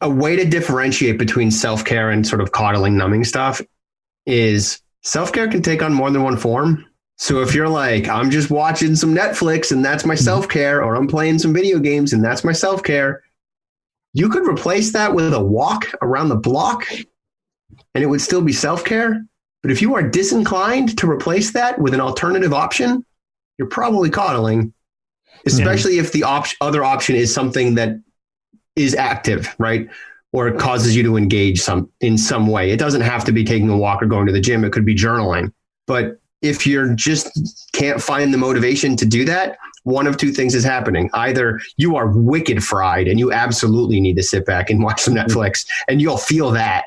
a way to differentiate between self-care and sort of coddling, numbing stuff is self-care can take on more than one form. So if you're like, I'm just watching some Netflix and that's my self-care, or I'm playing some video games and that's my self-care, you could replace that with a walk around the block and it would still be self-care. But if you are disinclined to replace that with an alternative option, you're probably coddling, especially if the other option is something that is active, right? Or it causes you to engage in some way. It doesn't have to be taking a walk or going to the gym. It could be journaling. But if you're just can't find the motivation to do that, one of two things is happening. Either you are wicked fried and you absolutely need to sit back and watch some Netflix and you'll feel that,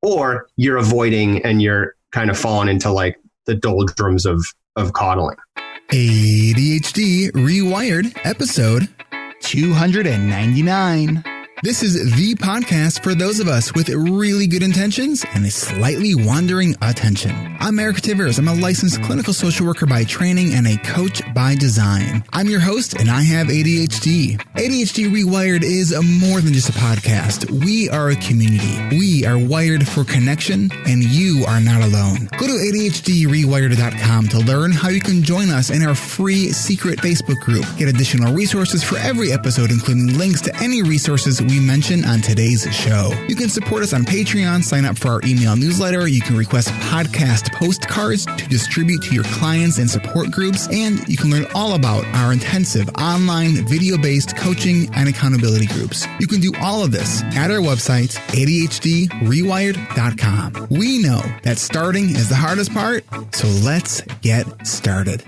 or you're avoiding and you're kind of falling into like the doldrums of coddling. ADHD Rewired, episode 299. This is the podcast for those of us with really good intentions and a slightly wandering attention. I'm Eric Tivers. I'm a licensed clinical social worker by training and a coach by design. I'm your host and I have ADHD. ADHD Rewired is more than just a podcast. We are a community. We are wired for connection and you are not alone. Go to ADHDrewired.com to learn how you can join us in our free secret Facebook group. Get additional resources for every episode, including links to any resources we mention on today's show. You can support us on Patreon, sign up for our email newsletter. You can request podcast postcards to distribute to your clients and support groups. And you can learn all about our intensive online video-based coaching and accountability groups. You can do all of this at our website, ADHDrewired.com. We know that starting is the hardest part, so let's get started.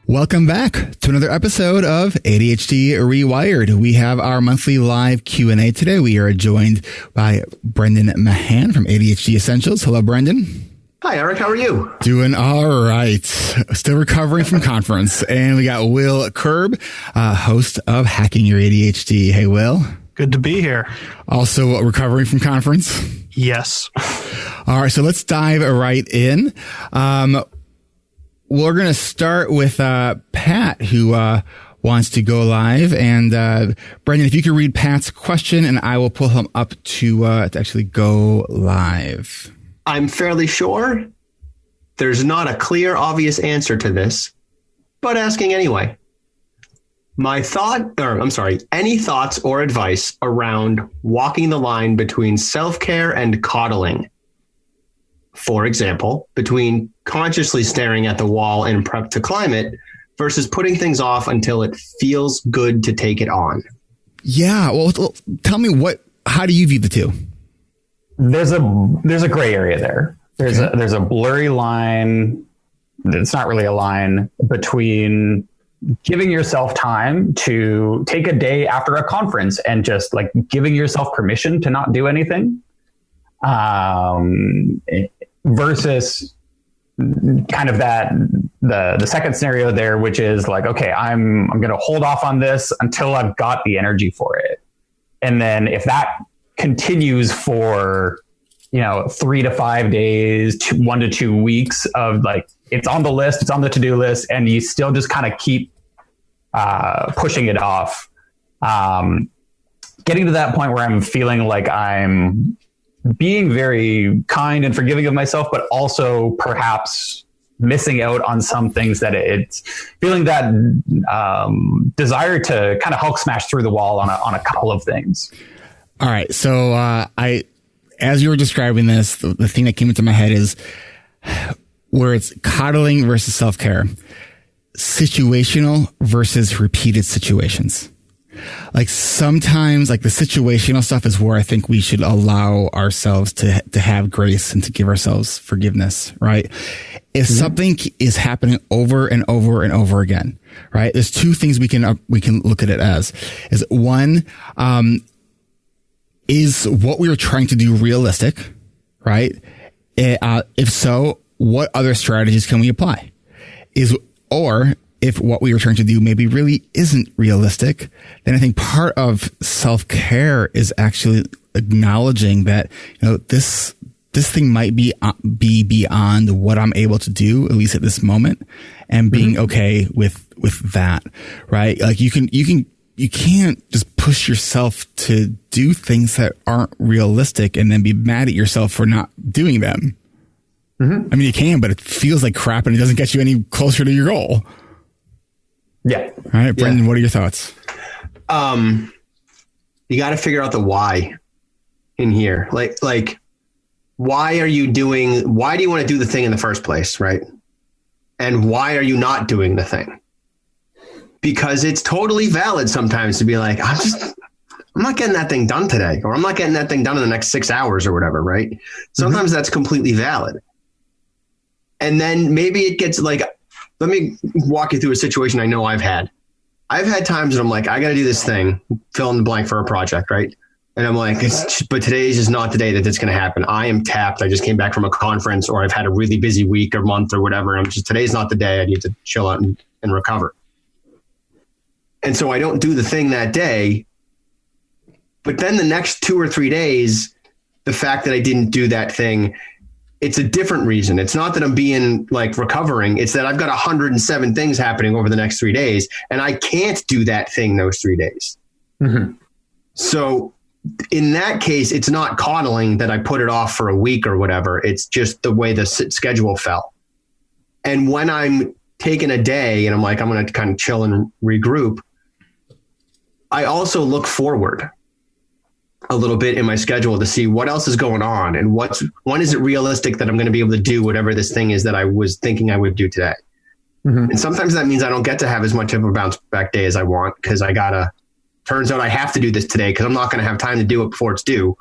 Welcome back to another episode of ADHD Rewired. We have our monthly live Q&A today. We are joined by Brendan Mahan from ADHD Essentials. Hello, Brendan. Hi, Eric. How are you? Doing all right. Still recovering from conference. And we got Will Kerb, host of Hacking Your ADHD. Hey, Will. Good to be here. Also recovering from conference? Yes. All right. So let's dive right in. We're going to start with Pat, who wants to go live. And Brendan, if you could read Pat's question, and I will pull him up to actually go live. I'm fairly sure there's not a clear, obvious answer to this, but asking anyway. Any thoughts or advice around walking the line between self-care and coddling? For example, between consciously staring at the wall in prep to climb it versus putting things off until it feels good to take it on. Yeah. Well, tell me how do you view the two? There's a gray area there. There's a blurry line. It's not really a line between giving yourself time to take a day after a conference and just like giving yourself permission to not do anything. Versus kind of the second scenario there, which is like, okay, I'm going to hold off on this until I've got the energy for it. And then if that continues for, 3 to 5 days, 1 to 2 weeks of like, it's on the list, it's on the to-do list, and you still just kind of keep pushing it off. Getting to that point where I'm feeling like I'm being very kind and forgiving of myself, but also perhaps missing out on some things that it's feeling that desire to kind of Hulk smash through the wall on a couple of things. All right. So as you were describing this, the thing that came into my head is where it's coddling versus self-care, situational versus repeated situations. Like sometimes like the situational stuff is where I think we should allow ourselves to have grace and to give ourselves forgiveness, right? If something is happening over and over and over again, right? There's two things we can look at it as is one, is what we were trying to do realistic, right? If so, what other strategies can we apply? Or if what we were trying to do maybe really isn't realistic, then I think part of self-care is actually acknowledging that, this thing might be beyond what I'm able to do, at least at this moment, and being okay with that, right? Like you can you can't just push yourself to do things that aren't realistic and then be mad at yourself for not doing them. Mm-hmm. I mean, you can, but it feels like crap and it doesn't get you any closer to your goal. Yeah. All right, Brendan, what are your thoughts? You got to figure out the why in here. Like, why do you want to do the thing in the first place? Right. And why are you not doing the thing? Because it's totally valid sometimes to be like, I'm not getting that thing done today, or I'm not getting that thing done in the next 6 hours or whatever. Right. Sometimes that's completely valid. And then maybe it gets like, let me walk you through a situation I know I've had. I've had times that I'm like, I got to do this thing, fill in the blank for a project, right? And I'm like, but today is just not the day that it's going to happen. I am tapped. I just came back from a conference, or I've had a really busy week or month or whatever. Today's not the day. I need to chill out and recover. And so I don't do the thing that day. But then the next 2 or 3 days, the fact that I didn't do that thing, it's a different reason. It's not that I'm being like recovering. It's that I've got 107 things happening over the next 3 days, and I can't do that thing those 3 days. Mm-hmm. So in that case, it's not coddling that I put it off for a week or whatever. It's just the way the schedule fell. And when I'm taking a day and I'm like, I'm going to kind of chill and regroup, I also look forward a little bit in my schedule to see what else is going on and when is it realistic that I'm going to be able to do whatever this thing is that I was thinking I would do today. Mm-hmm. And sometimes that means I don't get to have as much of a bounce back day as I want, because turns out I have to do this today because I'm not going to have time to do it before it's due,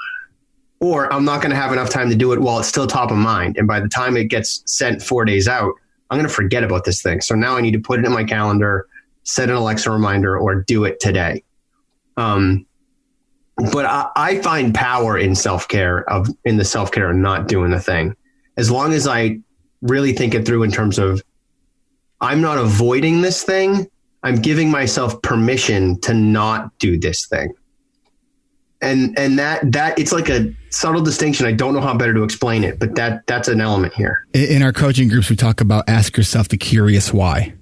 or I'm not going to have enough time to do it while it's still top of mind. And by the time it gets sent 4 days out, I'm going to forget about this thing. So now I need to put it in my calendar, set an Alexa reminder, or do it today. But I find power in self-care in the self-care and not doing the thing. As long as I really think it through in terms of, I'm not avoiding this thing. I'm giving myself permission to not do this thing. And that it's like a subtle distinction. I don't know how better to explain it, but that's an element here. In our coaching groups, we talk about ask yourself the curious why,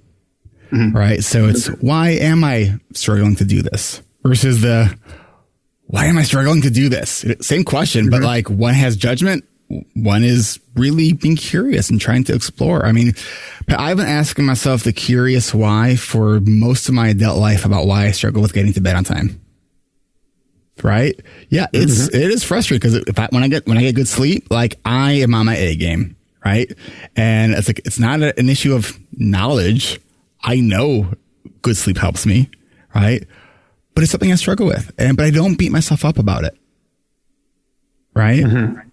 mm-hmm. right? So it's, why am I struggling to do this versus why am I struggling to do this? Same question, mm-hmm. but like one has judgment. One is really being curious and trying to explore. I mean, I've been asking myself the curious why for most of my adult life about why I struggle with getting to bed on time. Right? Yeah, it is frustrating because when I get good sleep, like I am on my A game, right? And it's like, it's not an issue of knowledge. I know good sleep helps me, right? But it's something I struggle with, but I don't beat myself up about it. Right? Mm-hmm.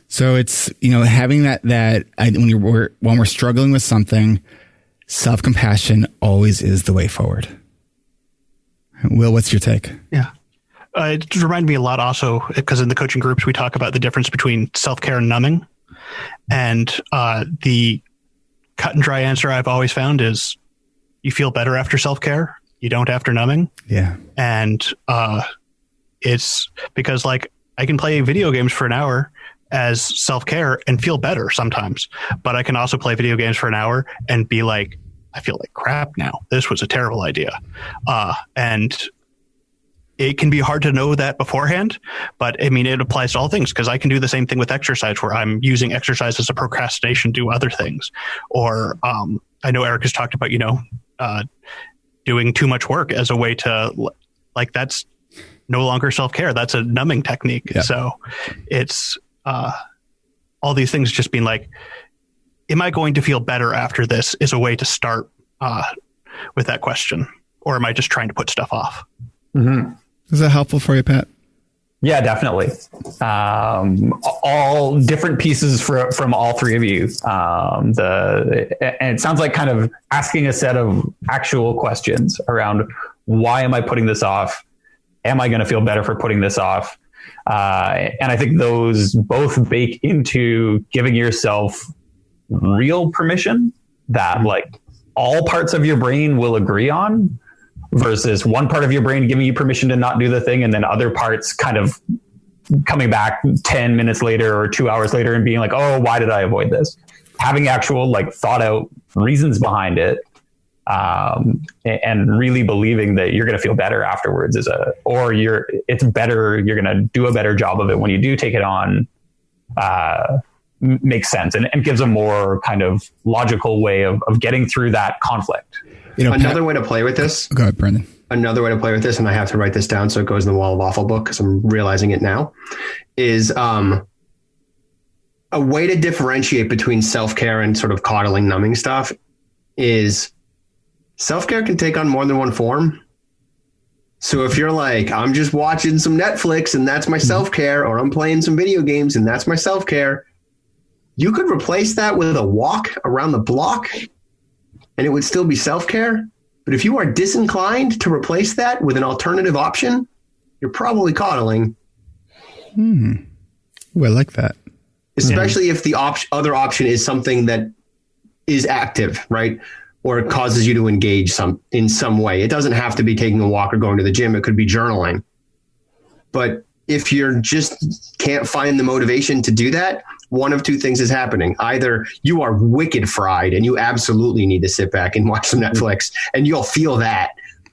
So it's, having when we're struggling with something, self-compassion always is the way forward. Will, what's your take? Yeah. It reminded me a lot also because in the coaching groups, we talk about the difference between self-care and numbing. And the cut and dry answer I've always found is you feel better after self-care. You don't after numbing. Yeah. And it's because like I can play video games for an hour as self-care and feel better sometimes, but I can also play video games for an hour and be like, I feel like crap now. This was a terrible idea. And it can be hard to know that beforehand, but I mean, it applies to all things because I can do the same thing with exercise where I'm using exercise as a procrastination to do other things. Or I know Eric has talked about, doing too much work as a way to like, that's no longer self-care. That's a numbing technique. Yeah. So it's all these things just being like, am I going to feel better after this is a way to start with that question, or am I just trying to put stuff off? Mm-hmm. Is that helpful for you, Pat? Yeah, definitely. All different pieces from all three of you. And it sounds like kind of asking a set of actual questions around why am I putting this off? Am I going to feel better for putting this off? And I think those both bake into giving yourself real permission that like all parts of your brain will agree on, versus one part of your brain giving you permission to not do the thing and then other parts kind of coming back 10 minutes later or 2 hours later and being like, oh, why did I avoid this? Having actual like thought out reasons behind it and really believing that you're going to feel better afterwards you're going to do a better job of it when you do take it on, makes sense and gives a more kind of logical way of getting through that conflict. Another way to play with this. Go ahead, Brendan. Another way to play with this, and I have to write this down so it goes in the Wall of Awful book because I'm realizing it now, is a way to differentiate between self-care and sort of coddling, numbing stuff is self-care can take on more than one form. So if you're like, I'm just watching some Netflix and that's my self-care, or I'm playing some video games and that's my self-care, you could replace that with a walk around the block and it would still be self-care. But if you are disinclined to replace that with an alternative option, you're probably coddling. Ooh, I like that. Especially if the other option is something that is active, right? Or it causes you to engage in some way. It doesn't have to be taking a walk or going to the gym. It could be journaling. But if you're just can't find the motivation to do that, one of two things is happening. Either you are wicked fried and you absolutely need to sit back and watch some Netflix and you'll feel that,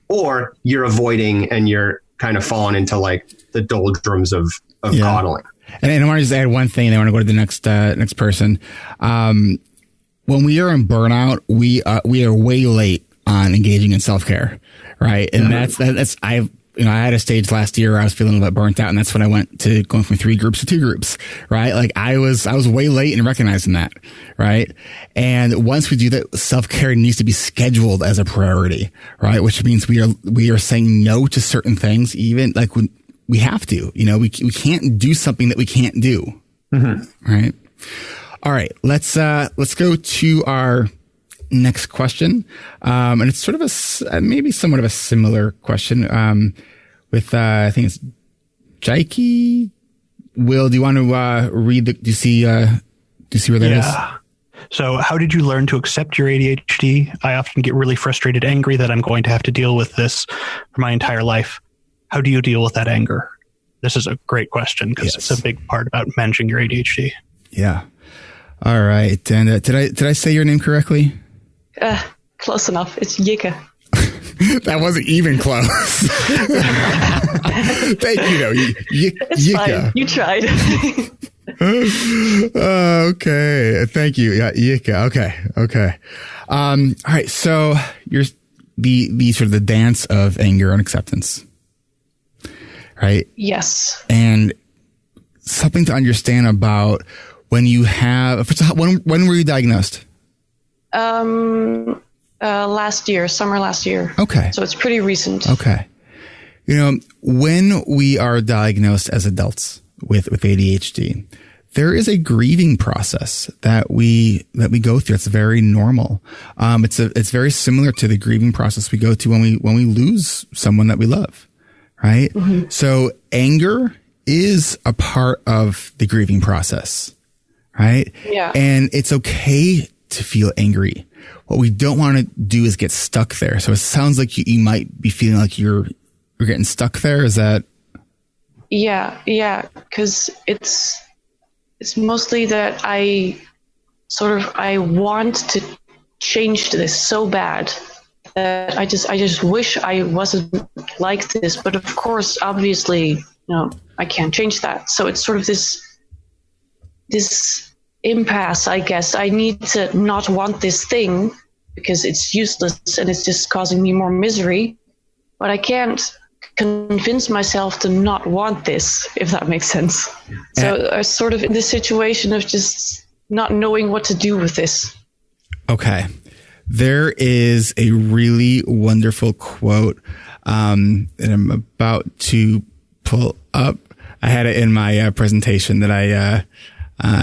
or you're avoiding and you're kind of falling into like the doldrums of coddling. And I want to just add one thing, and I want to go to the next person. When we are in burnout, we are way late on engaging in self-care, right? And that's I had a stage last year where I was feeling a little bit burnt out, and that's when I went to going from 3 groups to 2 groups, right? Like I was way late in recognizing that, right? And once we do that, self-care needs to be scheduled as a priority, right? Which means we are saying no to certain things, even like when we have to, we can't do something that we can't do, right? All right, let's go to our next question. And it's sort of maybe somewhat of a similar question, with, I think it's Jaiki. Will, do you want to, read do you see where that is? So how did you learn to accept your ADHD? I often get really frustrated, angry that I'm going to have to deal with this for my entire life. How do you deal with that anger? This is a great question because it's a big part about managing your ADHD. Yeah. All right. And did I say your name correctly? Close enough. It's Yikke. That wasn't even close. Thank you, It's Yikke. fine. You tried. Okay. Thank you. Yeah, Yikke. Okay. All right. So you're the sort of the dance of anger and acceptance, right? Yes. And something to understand about when you have, when were you diagnosed? Summer last year. Okay. So it's pretty recent. Okay. When we are diagnosed as adults with ADHD, there is a grieving process that we go through. It's very normal. It's very similar to the grieving process we go to when we lose someone that we love, right? Mm-hmm. So anger is a part of the grieving process, right? Yeah. And it's okay to feel angry. What we don't want to do is get stuck there. So it sounds like you might be feeling like you're getting stuck there. Is that? Yeah. Because it's mostly that I want to change this so bad that I just wish I wasn't like this. But of course, obviously, I can't change that. So it's sort of this impasse, I guess. I need to not want this thing because it's useless and it's just causing me more misery. But I can't convince myself to not want this, if that makes sense. So I'm sort of in this situation of just not knowing what to do with this. Okay. There is a really wonderful quote that I'm about to pull up. I had it in my presentation that I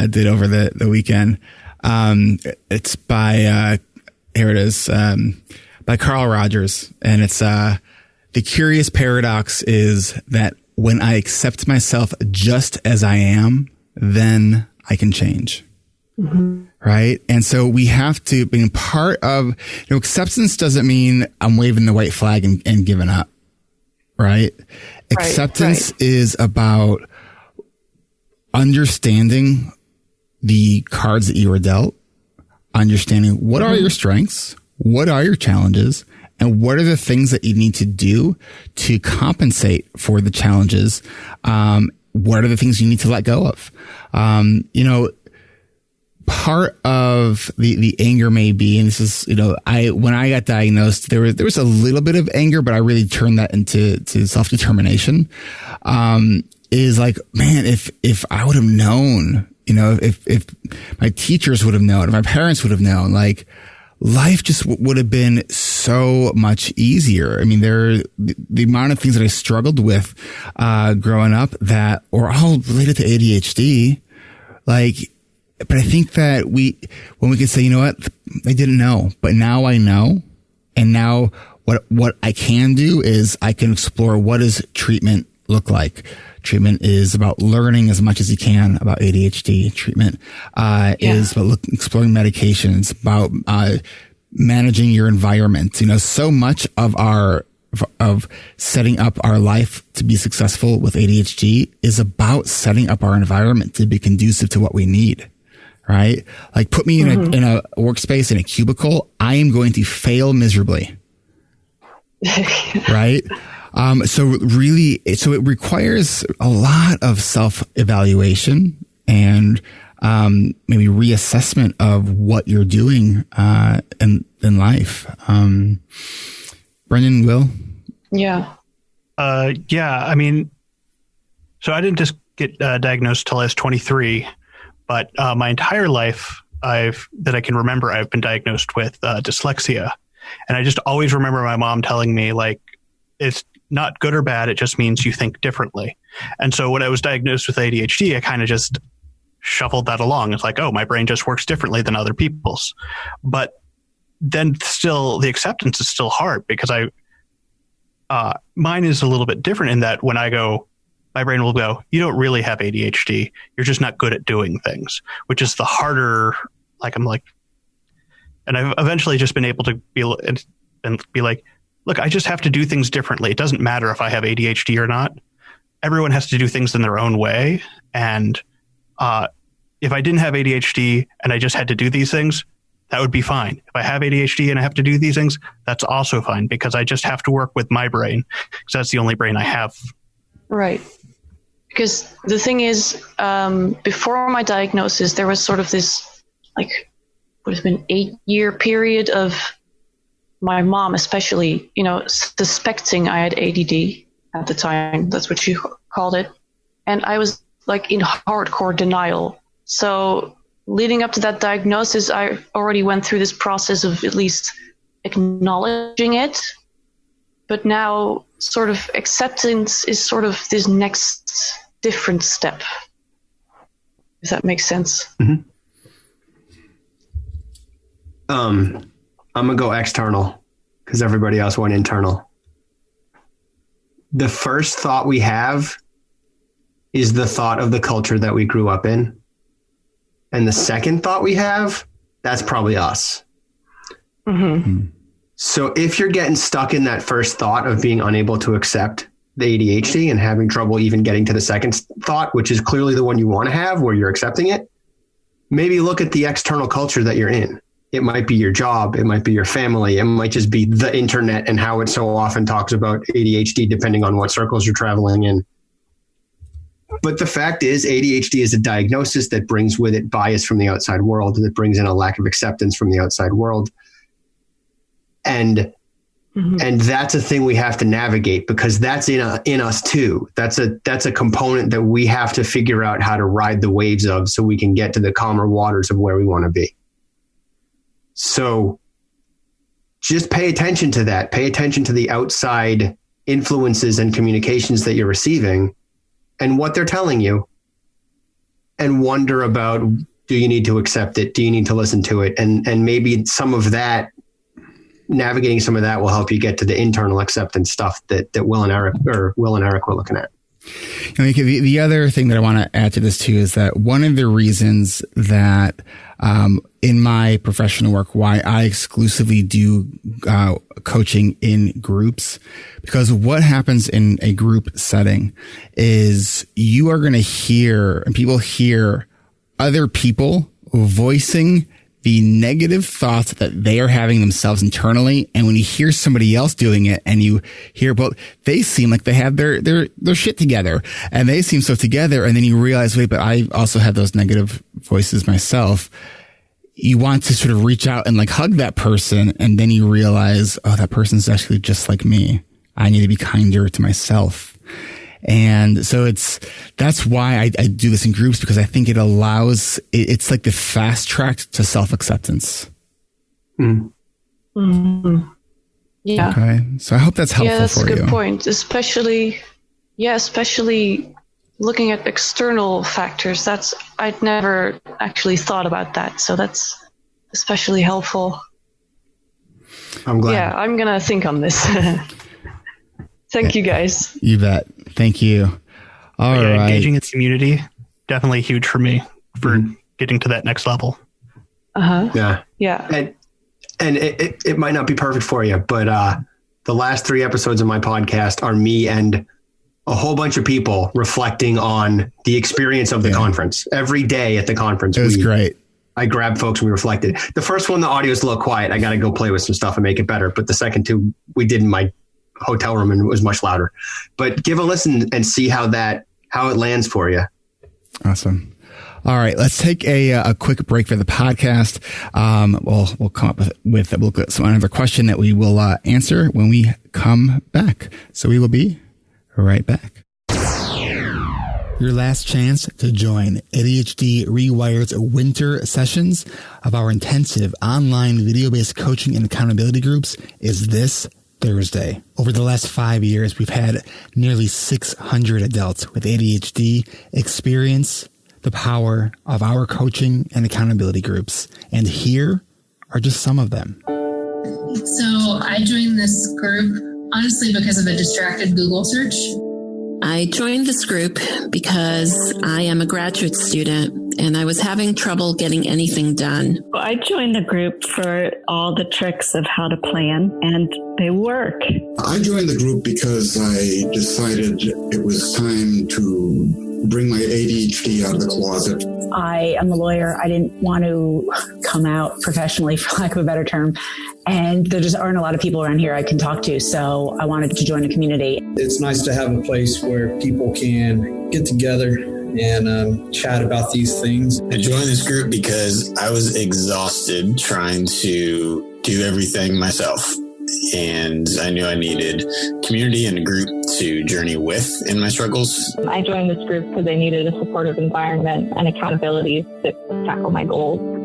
did over the weekend. It's by, here it is, by Carl Rogers. And it's, the curious paradox is that when I accept myself just as I am, then I can change. Mm-hmm. Right. And so we have to be part of, acceptance doesn't mean I'm waving the white flag and giving up. Right. Acceptance is about understanding the cards that you were dealt, understanding what are your strengths, what are your challenges and what are the things that you need to do to compensate for the challenges? What are the things you need to let go of? Part of the anger may be, and this is, when I got diagnosed, there was a little bit of anger, but I really turned that into self-determination. Is like, man, if I would have known, if my teachers would have known, if my parents would have known, like, life just would have been so much easier. I mean, the amount of things that I struggled with, growing up that were all related to ADHD, like, but I think that when we could say, you know what, I didn't know, but now I know. And now what I can do is I can explore, what does treatment look like? Treatment is about learning as much as you can about ADHD. Treatment is about exploring medications, about managing your environment. So much of setting up our life to be successful with ADHD is about setting up our environment to be conducive to what we need. Right? Like, put me in a workspace, in a cubicle, I am going to fail miserably. Right? So it requires a lot of self-evaluation and maybe reassessment of what you're doing in life. Brendan, Will? Yeah. I mean, so I didn't just get diagnosed till I was 23, but my entire life, that I can remember, I've been diagnosed with dyslexia. And I just always remember my mom telling me, like, it's not good or bad. It just means you think differently. And so when I was diagnosed with ADHD, I kind of just shuffled that along. It's like, oh, my brain just works differently than other people's. But then still, the acceptance is still hard, because mine is a little bit different in that when I go, my brain will go, you don't really have ADHD. You're just not good at doing things, which is the harder, and I've eventually just been able to be like, look, I just have to do things differently. It doesn't matter if I have ADHD or not. Everyone has to do things in their own way. And if I didn't have ADHD and I just had to do these things, that would be fine. If I have ADHD and I have to do these things, that's also fine, because I just have to work with my brain, because that's the only brain I have. Right. Because the thing is, before my diagnosis, there was sort of this, what has been 8-year period of my mom, especially, suspecting I had ADD at the time. That's what she called it. And I was in hardcore denial. So leading up to that diagnosis, I already went through this process of at least acknowledging it. But now sort of acceptance is sort of this next different step. If that makes sense. Mm-hmm. I'm going to go external because everybody else went internal. The first thought we have is the thought of the culture that we grew up in. And the second thought we have, that's probably us. Mm-hmm. So if you're getting stuck in that first thought of being unable to accept the ADHD and having trouble even getting to the second thought, which is clearly the one you want to have where you're accepting it, maybe look at the external culture that you're in. It might be your job. It might be your family. It might just be the internet and how it so often talks about ADHD, depending on what circles you're traveling in. But the fact is, ADHD is a diagnosis that brings with it bias from the outside world, that brings in a lack of acceptance from the outside world. And that's a thing we have to navigate, because that's in us too. That's a component that we have to figure out how to ride the waves of, so we can get to the calmer waters of where we want to be. So just pay attention to that. Pay attention to the outside influences and communications that you're receiving and what they're telling you, and wonder about, do you need to accept it? Do you need to listen to it? And maybe some of that, navigating some of that will help you get to the internal acceptance stuff that Will and Eric were looking at. The other thing that I want to add to this too is that one of the reasons that in my professional work, why I exclusively do coaching in groups, because what happens in a group setting is you are going to hear, and people hear, other people voicing the negative thoughts that they are having themselves internally. And when you hear somebody else doing it and you hear about, they seem like they have their shit together and they seem so together. And then you realize, wait, but I also have those negative voices myself. You want to sort of reach out and like hug that person. And then you realize, oh, that person's actually just like me. I need to be kinder to myself. And so that's why I do this in groups, because I think it allows, it's like the fast track to self-acceptance. Mm-hmm. Yeah. Okay. So I hope that's helpful for you. Yeah, that's a good point. Especially looking at external factors. I'd never actually thought about that. So that's especially helpful. I'm glad. Yeah, I'm going to think on this. Thank you, guys. You bet. Thank you. All right. Engaging its community, definitely huge for me for getting to that next level. Yeah. Yeah. And it might not be perfect for you, but the last 3 episodes of my podcast are me and a whole bunch of people reflecting on the experience of the conference. Every day at the conference. It was great. I grabbed folks and we reflected. The first one, the audio is a little quiet. I got to go play with some stuff and make it better. But the second 2 we did in my hotel room and it was much louder. But give a listen and see how it lands for you. Awesome. All right, let's take a quick break for the podcast. We'll come up with we'll get some another question that we will answer when we come back. So we will be right back. Your last chance to join ADHD Rewired's winter sessions of our intensive online video-based coaching and accountability groups is this Thursday. Over the last 5 years, we've had nearly 600 adults with ADHD experience the power of our coaching and accountability groups. And here are just some of them. So I joined this group, honestly, because of a distracted Google search. I joined this group because I am a graduate student and I was having trouble getting anything done. I joined the group for all the tricks of how to plan, and they work. I joined the group because I decided it was time to bring my ADHD out of the closet. I am a lawyer. I didn't want to come out professionally, for lack of a better term. And there just aren't a lot of people around here I can talk to. So I wanted to join a community. It's nice to have a place where people can get together and chat about these things. I joined this group because I was exhausted trying to do everything myself. And I knew I needed community and a group to journey with in my struggles. I joined this group because I needed a supportive environment and accountability to tackle my goals.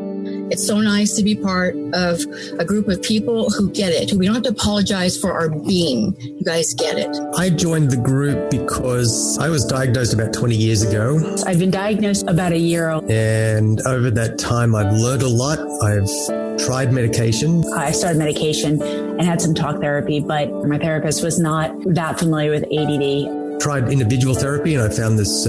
It's so nice to be part of a group of people who get it. We don't have to apologize for our being. You guys get it. I joined the group because I was diagnosed about 20 years ago. I've been diagnosed about a year ago. And over that time, I've learned a lot. I've tried medication. I started medication and had some talk therapy, but my therapist was not that familiar with ADD. Tried individual therapy and I found this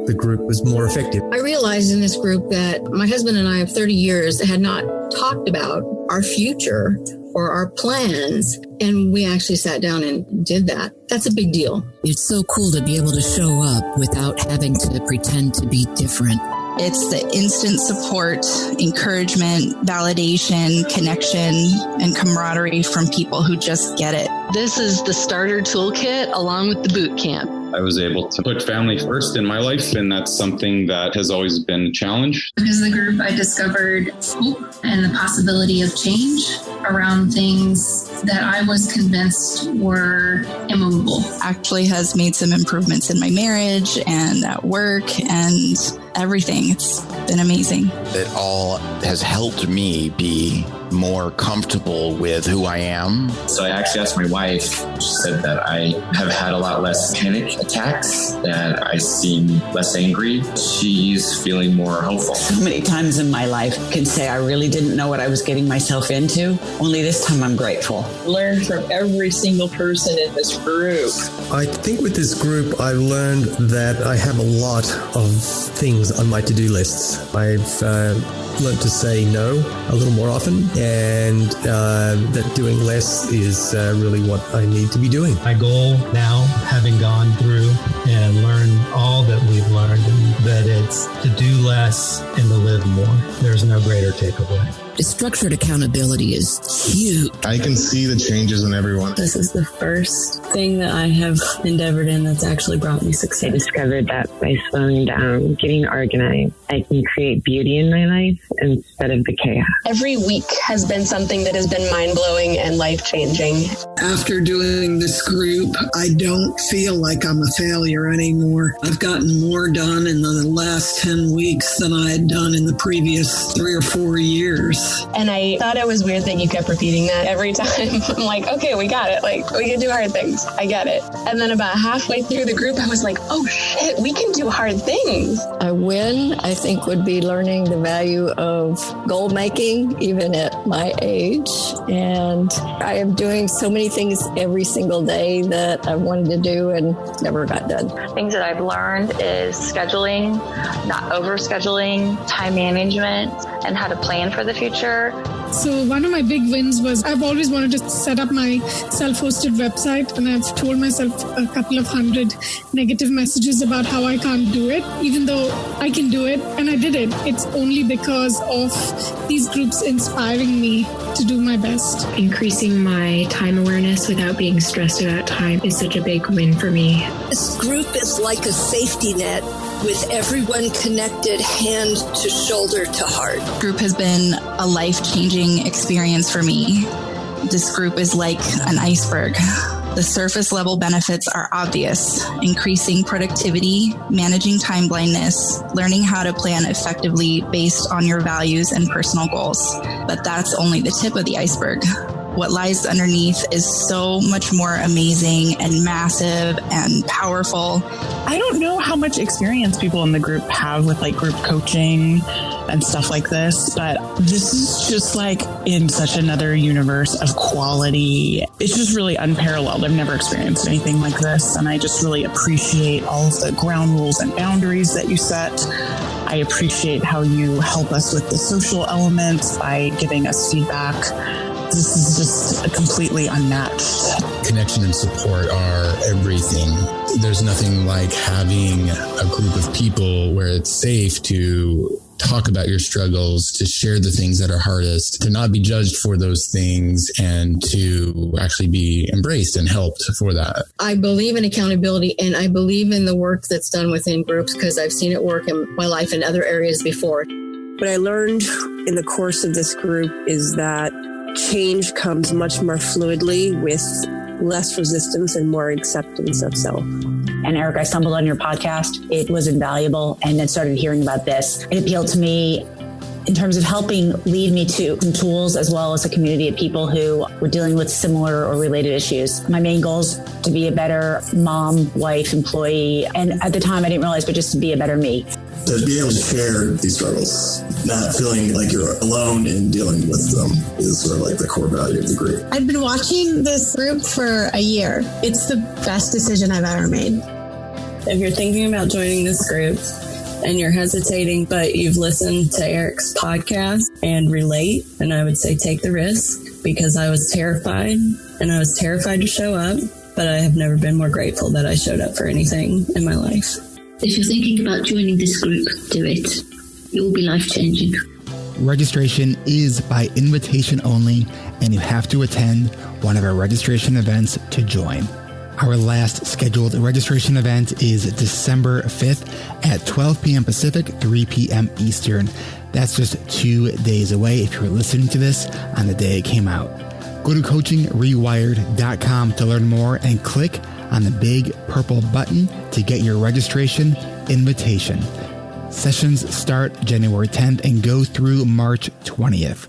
the group was more effective. I realized in this group that my husband and I of 30 years had not talked about our future or our plans. And we actually sat down and did that. That's a big deal. It's so cool to be able to show up without having to pretend to be different. It's the instant support, encouragement, validation, connection, and camaraderie from people who just get it. This is the starter toolkit along with the boot camp. I was able to put family first in my life, and that's something that has always been a challenge. Because of the group, I discovered hope and the possibility of change around things that I was convinced were immovable. Actually has made some improvements in my marriage and at work and everything. It's been amazing. It all has helped me be more comfortable with who I am. So I actually asked my wife. She said that I have had a lot less panic attacks, that I seem less angry. She's feeling more hopeful. So many times in my life I can say I really didn't know what I was getting myself into. Only this time I'm grateful. Learn from every single person in this group. I think with this group, I learned that I have a lot of things on my to-do lists. I've learned to say no a little more often, and that doing less is really what I need to be doing. My goal now, having gone through and learned all that we've learned, that it's to do less and to live more. There's no greater takeaway. The structured accountability is huge. I can see the changes in everyone. This is the first thing that I have endeavored in that's actually brought me success. I discovered that by slowing down, getting organized, I can create beauty in my life instead of the chaos. Every week has been something that has been mind-blowing and life-changing. After doing this group, I don't feel like I'm a failure anymore. I've gotten more done in the last 10 weeks than I had done in the previous 3 or 4 years. And I thought it was weird that you kept repeating that every time. I'm like, okay, we got it. Like, we can do hard things. I get it. And then about halfway through the group, I was like, oh shit, we can do hard things. A win, I think, would be learning the value of goal making, even at my age. And I am doing so many things every single day that I wanted to do and never got done. Things that I've learned is scheduling, not over-scheduling, time management, and how to plan for the future. So one of my big wins was I've always wanted to set up my self-hosted website, and I've told myself a couple of hundred negative messages about how I can't do it, even though I can do it, and I did it. It's only because of these groups inspiring me to do my best. Increasing my time awareness without being stressed about time is such a big win for me. This group is like a safety net with everyone connected hand to shoulder to heart. Group has been a life-changing experience for me. This group is like an iceberg. The surface level benefits are obvious: increasing productivity, managing time blindness, learning how to plan effectively based on your values and personal goals. But that's only the tip of the iceberg. What lies underneath is so much more amazing and massive and powerful. I don't know how much experience people in the group have with like group coaching and stuff like this, but this is just like in such another universe of quality. It's just really unparalleled. I've never experienced anything like this, and I just really appreciate all of the ground rules and boundaries that you set. I appreciate how you help us with the social elements by giving us feedback. This is just completely unmatched. Connection and support are everything. There's nothing like having a group of people where it's safe to talk about your struggles, to share the things that are hardest, to not be judged for those things, and to actually be embraced and helped for that. I believe in accountability, and I believe in the work that's done within groups because I've seen it work in my life in other areas before. What I learned in the course of this group is that change comes much more fluidly with less resistance and more acceptance of self. And Eric, I stumbled on your podcast. It was invaluable, and then started hearing about this. It appealed to me in terms of helping lead me to some tools, as well as a community of people who were dealing with similar or related issues. My main goal is to be a better mom, wife, employee. And at the time I didn't realize, but just to be a better me. To be able to share these struggles, not feeling like you're alone in dealing with them, is sort of like the core value of the group. I've been watching this group for a year. It's the best decision I've ever made. If you're thinking about joining this group and you're hesitating, but you've listened to Eric's podcast and relate, and I would say take the risk, because I was terrified, and I was terrified to show up, but I have never been more grateful that I showed up for anything in my life. If you're thinking about joining this group, do it. It will be life-changing. Registration is by invitation only, and you have to attend one of our registration events to join. Our last scheduled registration event is December 5th at 12 p.m. Pacific, 3 p.m. Eastern. That's just 2 days away if you're listening to this on the day it came out. Go to coachingrewired.com to learn more and click on the big purple button to get your registration invitation. Sessions start January 10th and go through March 20th.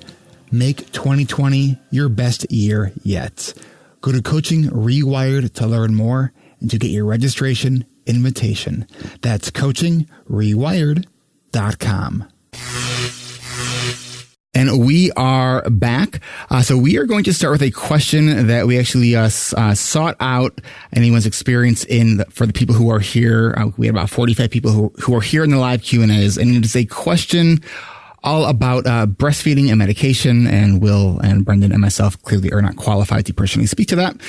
Make 2020 your best year yet. Go to Coaching Rewired to learn more and to get your registration invitation. That's coachingrewired.com. And we are back. So we are going to start with a question that we actually sought out anyone's experience in for the people who are here. We had about 45 people who are here in the live Q&As. And it is a question all about breastfeeding and medication, and Will and Brendan and myself clearly are not qualified to personally speak to that.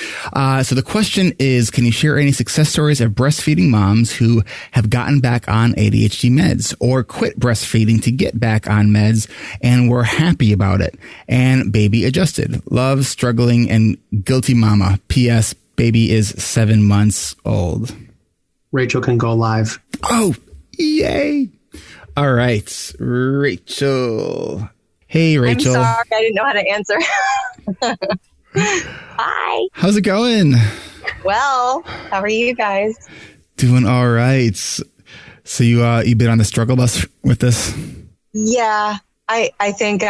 So the question is, can you share any success stories of breastfeeding moms who have gotten back on ADHD meds or quit breastfeeding to get back on meds and were happy about it and baby adjusted? Love, struggling, and guilty mama. P.S. Baby is 7 months old. Rachel can go live. Oh, yay. All right, Rachel. Hey, Rachel. I'm sorry, I didn't know how to answer. Hi. How's it going? Well, how are you guys? Doing all right. So you've been on the struggle bus with this? Yeah, I think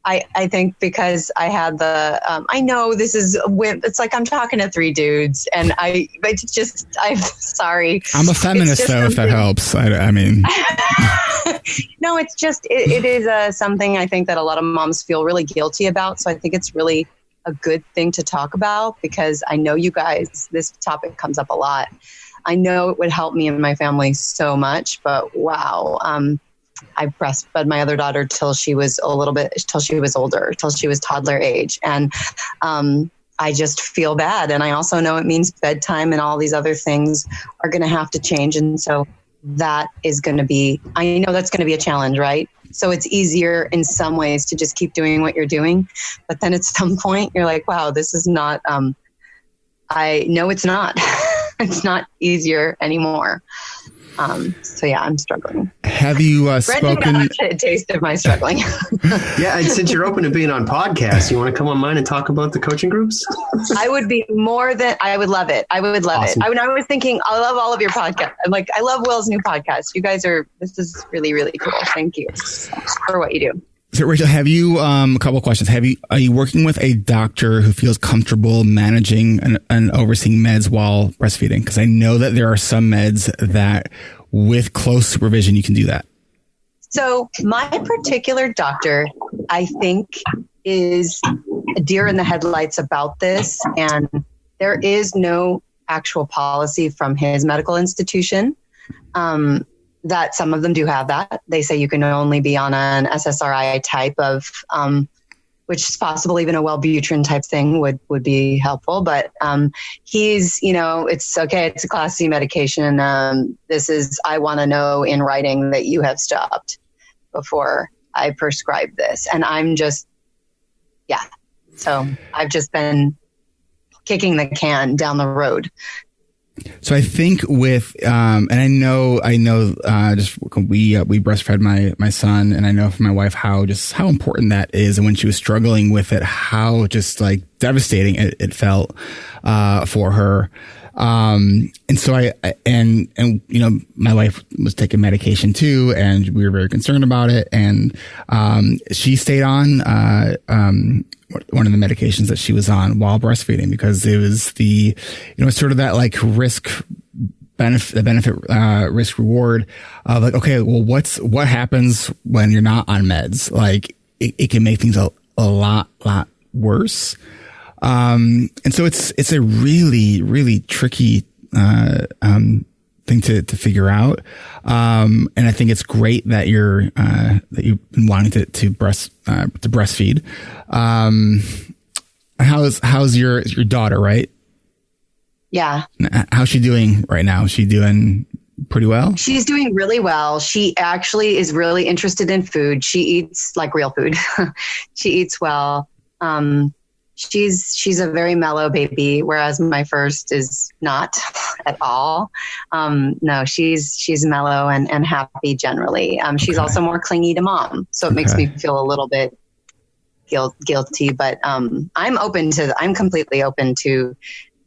I think because I had the, I know this is, it's like I'm talking to three dudes and I'm sorry. I'm a feminist though, if that helps. I mean. No, it's just, it is something I think that a lot of moms feel really guilty about. So I think it's really a good thing to talk about because I know you guys, this topic comes up a lot. I know it would help me and my family so much, but wow. I breastfed my other daughter till she was older, till she was toddler age. And I just feel bad. And I also know it means bedtime and all these other things are going to have to change. And so that is going to be, I know that's going to be a challenge, right? So it's easier in some ways to just keep doing what you're doing. But then at some point you're like, wow, this is not, I know it's not, it's not easier anymore. So yeah, I'm struggling. Have you spoken? Brendan got a taste of my struggling. Yeah, and since you're open to being on podcasts, you want to come on mine and talk about the coaching groups? I would be I would love it. I would love Awesome. it. I was thinking, I love all of your podcasts. I'm like, I love Will's new podcast. You guys this is really, really cool. Thank you for what you do. So Rachel, have you, a couple of questions. Are you working with a doctor who feels comfortable managing and overseeing meds while breastfeeding? Because I know that there are some meds that with close supervision, you can do that. So my particular doctor, I think, is a deer in the headlights about this. And there is no actual policy from his medical institution. That some of them do have that. They say you can only be on an SSRI type of, which is possible, even a Wellbutrin type thing would be helpful. But he's, it's okay. It's a Class C medication. I want to know in writing that you have stopped before I prescribe this. And I'm just, so I've just been kicking the can down the road. So I think with, and I know, just we breastfed my son, and I know from my wife how important that is. And when she was struggling with it, how just like devastating it felt, for her. And so my wife was taking medication too, and we were very concerned about it. And, she stayed on, one of the medications that she was on while breastfeeding because it was sort of that like risk reward of like, okay, well, what happens when you're not on meds? Like it can make things a lot worse. And so it's a really, really tricky, thing to figure out. And I think it's great that you've been wanting to breastfeed. How's your daughter, right? Yeah. How's she doing right now? Is she doing pretty well? She's doing really well. She actually is really interested in food. She eats like real food. She eats well. She's a very mellow baby, whereas my first is not at all. No, she's mellow and happy generally. She's also more clingy to mom. So it makes me feel a little bit guilty, but I'm completely open to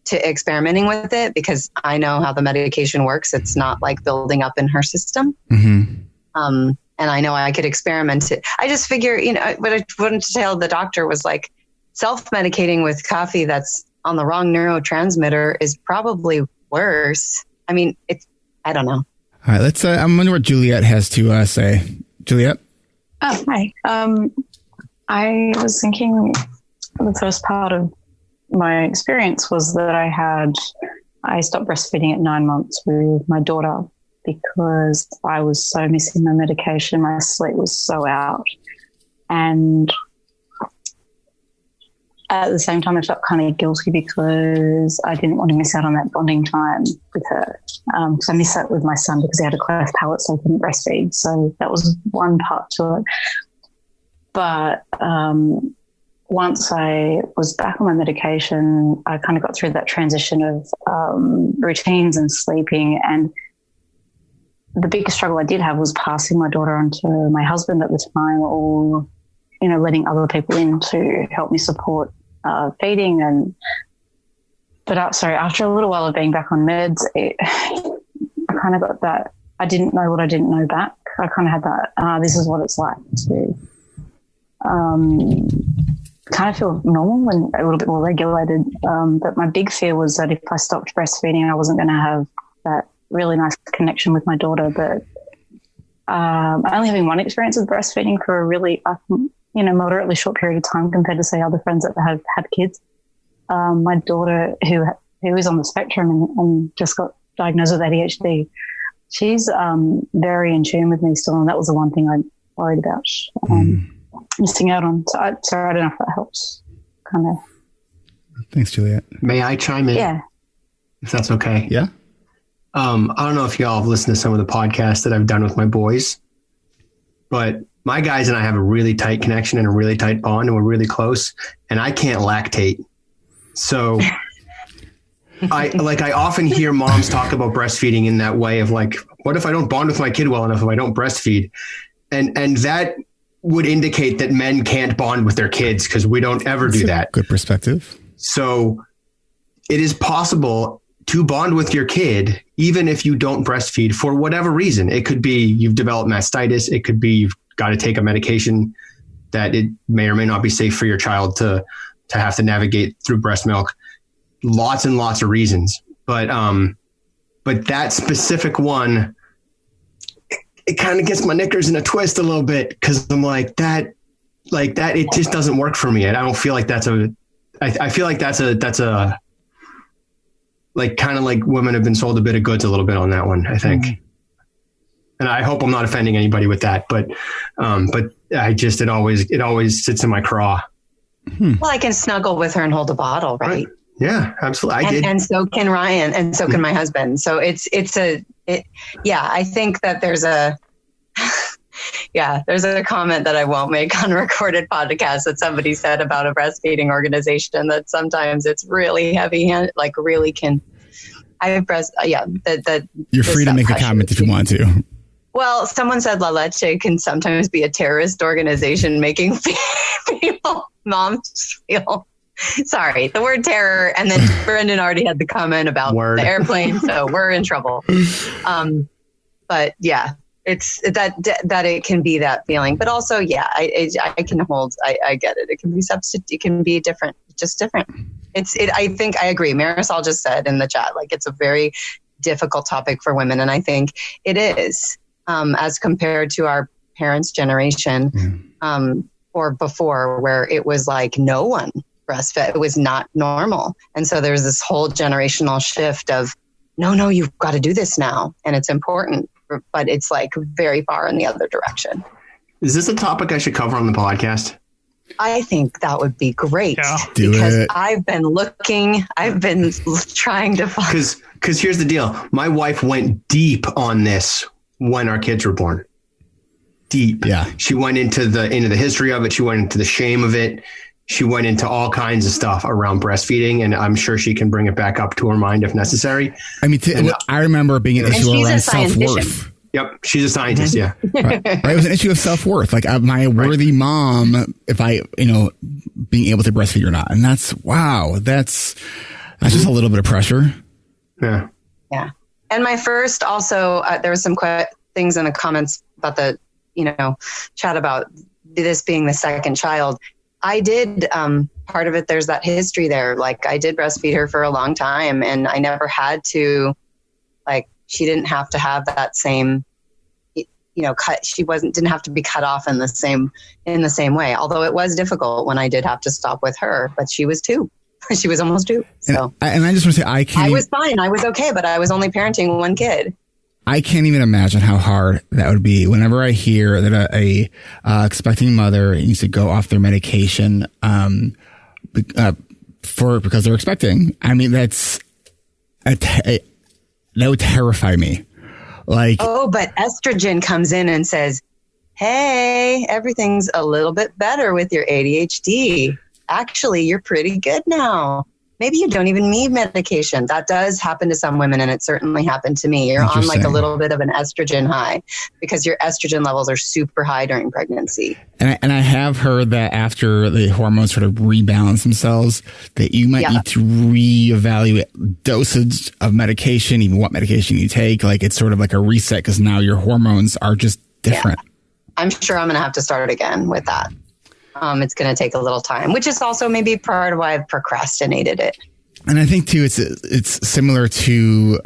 experimenting with it because I know how the medication works. It's not like building up in her system. Mm-hmm. And I know I could experiment it. I just figure, what I wanted to tell the doctor was like, self-medicating with coffee that's on the wrong neurotransmitter is probably worse. I mean, I don't know. All right, let's, I'm wondering what Juliet has to say. Juliet? Oh, hi. I was thinking the first part of my experience was that I stopped breastfeeding at 9 months with my daughter because I was so missing my medication. My sleep was so out. And at the same time, I felt kind of guilty because I didn't want to miss out on that bonding time with her. Because I missed that with my son because he had a cleft palate, so I couldn't breastfeed. So that was one part to it. But once I was back on my medication, I kind of got through that transition of routines and sleeping. And the biggest struggle I did have was passing my daughter on to my husband at the time, or, you know, letting other people in to help me support feeding. But after a little while of being back on meds, I kind of got that, I didn't know what I didn't know back. I kind of had that, this is what it's like to kind of feel normal and a little bit more regulated. But my big fear was that if I stopped breastfeeding, I wasn't going to have that really nice connection with my daughter. But only having one experience with breastfeeding for a really, moderately short period of time compared to, say, other friends that have had kids. My daughter, who is on the spectrum and just got diagnosed with ADHD, she's very in tune with me still, and that was the one thing I worried about missing out on. So I don't know if that helps. Kind of. Thanks, Juliet. May I chime in? Yeah. If that's okay. Yeah. I don't know if y'all have listened to some of the podcasts that I've done with my boys, but my guys and I have a really tight connection and a really tight bond, and we're really close, and I can't lactate. So I often hear moms talk about breastfeeding in that way of like, what if I don't bond with my kid well enough if I don't breastfeed? And that would indicate that men can't bond with their kids because we don't ever do that. Good perspective. So it is possible to bond with your kid, even if you don't breastfeed for whatever reason. It could be you've developed mastitis. It could be you've got to take a medication that it may or may not be safe for your child to have to navigate through breast milk. Lots and lots of reasons. But that specific one, it kind of gets my knickers in a twist a little bit because I'm like that, it just doesn't work for me. And I don't feel like I feel like that's a, like kind of like women have been sold a bit of goods a little bit on that one, I think. Mm-hmm. And I hope I'm not offending anybody with that, but I just, it always sits in my craw. Well, I can snuggle with her and hold a bottle, right? Yeah, absolutely. I did. And so can Ryan, and so can my husband. So I think that there's a comment that I won't make on a recorded podcast that somebody said about a breastfeeding organization that sometimes it's really heavy hand, like really can. You're free to make a comment if you want to. Well, someone said La Leche can sometimes be a terrorist organization making moms feel. Sorry, the word terror. And then Brendan already had the comment about the airplane. So we're in trouble. But yeah, it's that it can be that feeling. But also, yeah, I can hold, I get it. It can be it can be different, just different. I think I agree. Marisol just said in the chat, like it's a very difficult topic for women. And I think it is. As compared to our parents' generation or before, where it was like no one breastfed. It was not normal. And so there's this whole generational shift of, no, you've got to do this now. And it's important, but it's like very far in the other direction. Is this a topic I should cover on the podcast? I think that would be great. Yeah. Because I've been trying to find. Because here's the deal. My wife went deep on this when our kids were born. Deep. Yeah. She went into the history of it. She went into the shame of it. She went into all kinds of stuff around breastfeeding, and I'm sure she can bring it back up to her mind if necessary. I mean, I remember being an issue around self-worth. Yep. She's a scientist. Yeah. Right. It was an issue of self-worth. Like, am I a worthy mom if I, being able to breastfeed or not? And that's just a little bit of pressure. Yeah. Yeah. And my first also, there was some things in the comments about the, chat about this being the second child. I did, part of it, there's that history there. Like I did breastfeed her for a long time and I never had to, she didn't have to have that same, cut. She didn't have to be cut off in the same way. Although it was difficult when I did have to stop with her, but she was 2. She was almost 2. So, and I just want to say, I was fine. I was okay, but I was only parenting one kid. I can't even imagine how hard that would be. Whenever I hear that a expecting mother needs to go off their medication because they're expecting, I mean, that would terrify me. Like, oh, but estrogen comes in and says, hey, everything's a little bit better with your ADHD. Actually, you're pretty good now. Maybe you don't even need medication. That does happen to some women, and it certainly happened to me. You're on like a little bit of an estrogen high because your estrogen levels are super high during pregnancy. And I have heard that after the hormones sort of rebalance themselves, that you might need to reevaluate dosage of medication, even what medication you take. Like it's sort of like a reset because now your hormones are just different. Yeah. I'm sure I'm going to have to start again with that. It's going to take a little time, which is also maybe part of why I've procrastinated it. And I think too, it's similar to,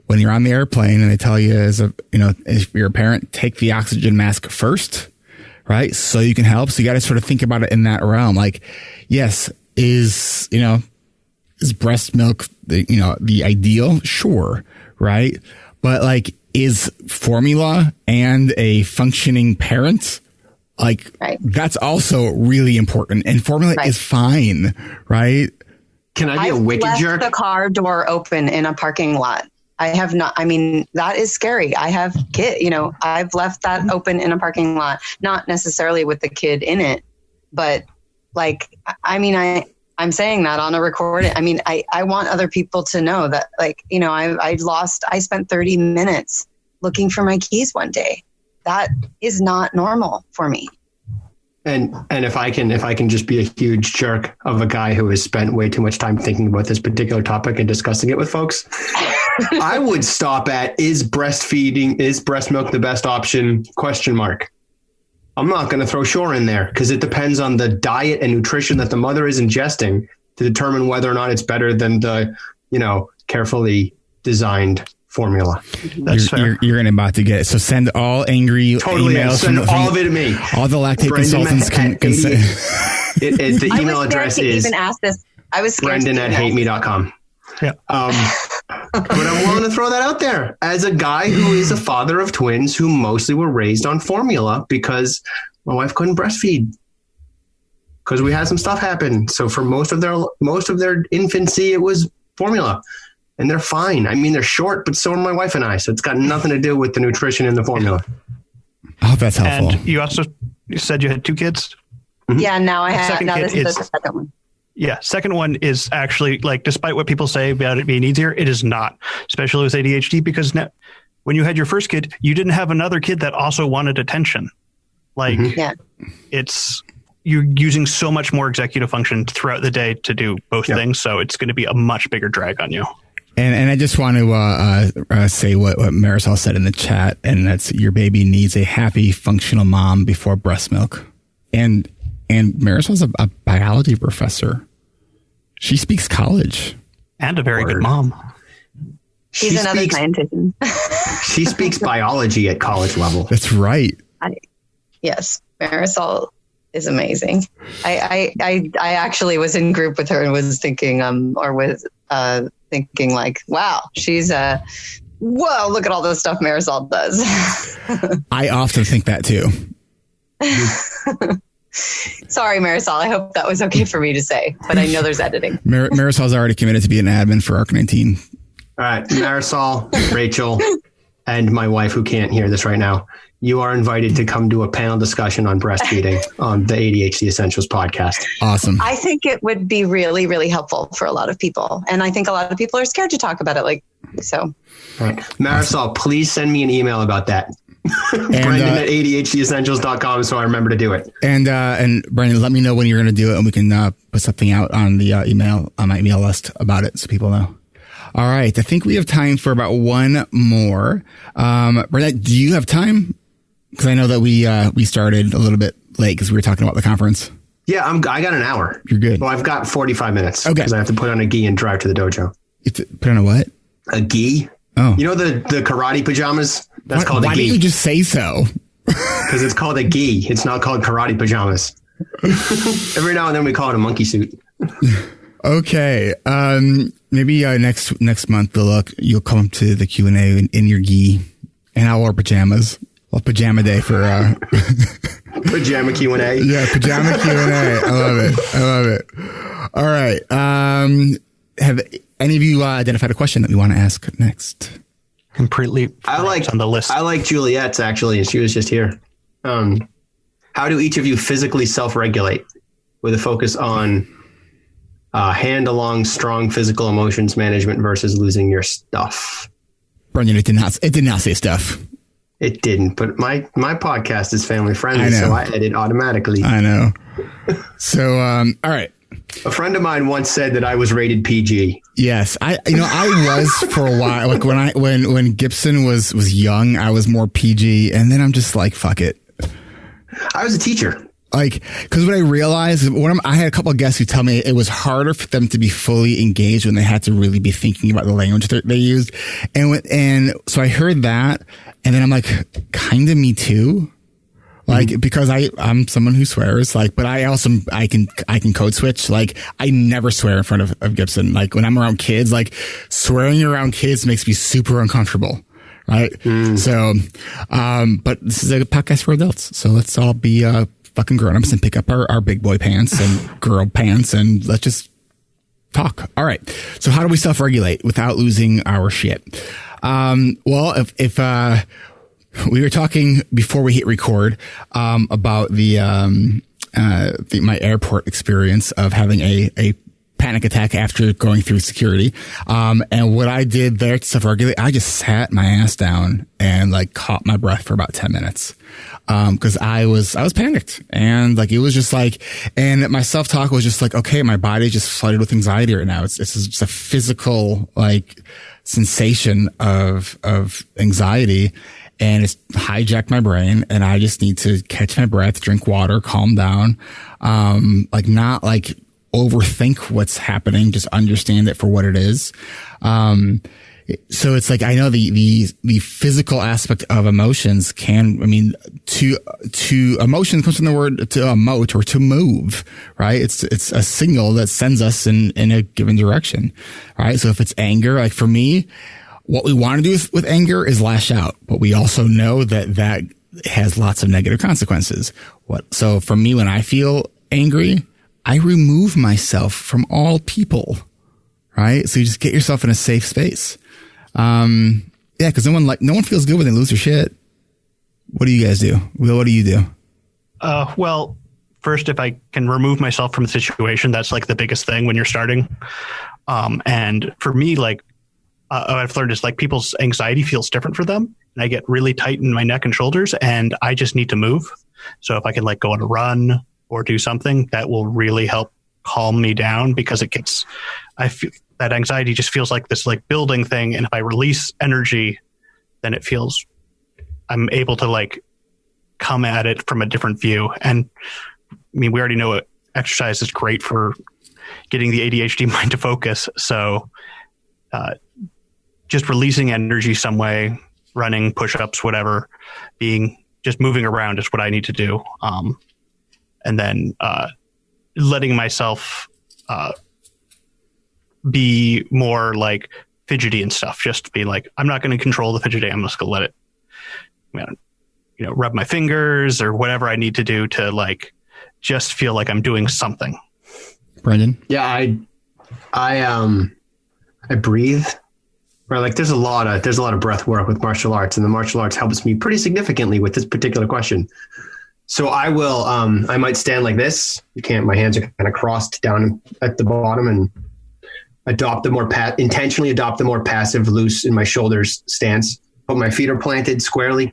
when you're on the airplane and they tell you if you're a parent, take the oxygen mask first, right? So you can help. So you got to sort of think about it in that realm. Like, yes, is breast milk, the ideal? Sure. Right. But like, is formula and a functioning parent, that's also really important. And formula is fine, right? Can I be a wicked jerk? I've left the car door open in a parking lot. I have not. I mean, that is scary. I have I've left that open in a parking lot, not necessarily with the kid in it, but I'm saying that on a recording. I mean, I want other people to know that, I spent 30 minutes looking for my keys one day. That is not normal for me. And if I can just be a huge jerk of a guy who has spent way too much time thinking about this particular topic and discussing it with folks, I would stop at, is breast milk the best option? ? I'm not going to throw Sure in there because it depends on the diet and nutrition that the mother is ingesting to determine whether or not it's better than the, carefully designed formula. That's fair. You're about to get it. So send all angry emails. Send all of it to me. All the lactate consultants can send. The email address is even ask this. I was Brendan@hateme.com. Yeah. But I'm willing to throw that out there as a guy who is a father of twins who mostly were raised on formula because my wife couldn't breastfeed because we had some stuff happen. So for most of their infancy, it was formula. And they're fine. I mean, they're short, but so are my wife and I. So it's got nothing to do with the nutrition in the formula. I hope that's helpful. And you said you had 2 kids? Mm-hmm. Yeah, now I have. Now this is the second one. Yeah, second one is actually, despite what people say about it being easier, it is not, especially with ADHD, because now, when you had your first kid, you didn't have another kid that also wanted attention. It's you're using so much more executive function throughout the day to do both things. So it's going to be a much bigger drag on you. And I just want to say what Marisol said in the chat, and that's your baby needs a happy, functional mom before breast milk. And Marisol's a biology professor. She speaks college. And a very good mom. She's another scientist. She speaks biology at college level. That's right. Yes, Marisol is amazing. I actually was in group with her and was thinking, thinking like, wow, she's whoa, look at all the stuff Marisol does. I often think that too. Sorry, Marisol. I hope that was okay for me to say, but I know there's editing. Marisol's already committed to be an admin for ARC 19. All right, Marisol, Rachel, and my wife, who can't hear this right now, you are invited to come do a panel discussion on breastfeeding on the ADHD Essentials podcast. Awesome. I think it would be really, really helpful for a lot of people. And I think a lot of people are scared to talk about it. So. All right. Marisol, please send me an email about that. Brendan at ADHDessentials.com so I remember to do it. And Brendan, let me know when you're going to do it and we can put something out on the email, on my email list about it so people know. All right. I think we have time for about one more. Brendan, do you have time? Because I know that we started a little bit late because we were talking about the conference. Yeah, I got an hour. You're good. Well, I've got 45 minutes. Okay. Because I have to put on a gi and drive to the dojo. You have to put on a what? A gi. Oh. You know the karate pajamas? That's called a gi. Why didn't you just say so? Because it's called a gi. It's not called karate pajamas. Every now and then we call it a monkey suit. Okay. Maybe next month you'll come to the Q&A in your gi, and I'll wear pajamas. Well, pajama day for pajama Q&A. Yeah, pajama Q&A. I love it. All right. Have any of you identified a question that we want to ask next? Completely on the list. I like Juliet's, actually. She was just here. How do each of you physically self-regulate with a focus on hand along strong physical emotions management versus losing your stuff? Brendan, it did not say stuff. It didn't, but my podcast is family friendly, so I edit automatically. I know. So, all right. A friend of mine once said that I was rated PG. Yes, I was for a while. Like when Gibson was young, I was more PG, and then I'm just like, fuck it. I was a teacher. Like, because what I realized, I had a couple of guests who tell me it was harder for them to be fully engaged when they had to really be thinking about the language that they used, and so I heard that, and then I'm like, kind of me too. Like, because I'm someone who swears, like, but I can code switch. Like, I never swear in front of Gibson. Like, when I'm around kids, like, swearing around kids makes me super uncomfortable. Right. So, but this is a podcast for adults. So let's all be, fucking grown-ups and pick up our big boy pants and girl pants, and let's just talk. All right. So how do we self-regulate without losing our shit? Well, if we were talking before we hit record, about my airport experience of having a panic attack after going through security. And what I did there to self-regulate, I just sat my ass down and like caught my breath for about 10 minutes. Cause I was panicked, and like, it was just like, and my self-talk was just like, okay, my body just flooded with anxiety right now. It's just a physical like sensation of anxiety, and it's hijacked my brain, and I just need to catch my breath, drink water, calm down. Like, not like overthink what's happening, just understand it for what it is. So it's like, I know the physical aspect of emotions to emotion comes from the word to emote, or to move, right? It's a signal that sends us in a given direction, right? So if it's anger, like for me, what we want to do with anger is lash out, but we also know that has lots of negative consequences. So for me, when I feel angry, I remove myself from all people, right? So you just get yourself in a safe space. Yeah, because no one feels good when they lose their shit. What do you guys do? Will, what do you do? Well, first, if I can remove myself from the situation, that's like the biggest thing when you're starting. And for me, like, what I've learned is like people's anxiety feels different for them, and I get really tight in my neck and shoulders, and I just need to move. So if I can like go on a run or do something, that will really help calm me down, because I feel that anxiety just feels like this like building thing. And if I release energy, then it feels I'm able to like come at it from a different view. And I mean, we already know exercise is great for getting the ADHD mind to focus. So, just releasing energy some way, running, push-ups, whatever, just moving around is what I need to do. And then, letting myself, be more like fidgety and stuff, just be like, I'm not going to control the fidgety. I'm just going to let it, rub my fingers or whatever I need to do to like, just feel like I'm doing something. Brendan? Yeah. I breathe. Right, like there's a lot of breath work with martial arts, and the martial arts helps me pretty significantly with this particular question. So I will, I might stand like this. My hands are kind of crossed down at the bottom, and intentionally adopt the more passive, loose in my shoulders stance. But my feet are planted squarely,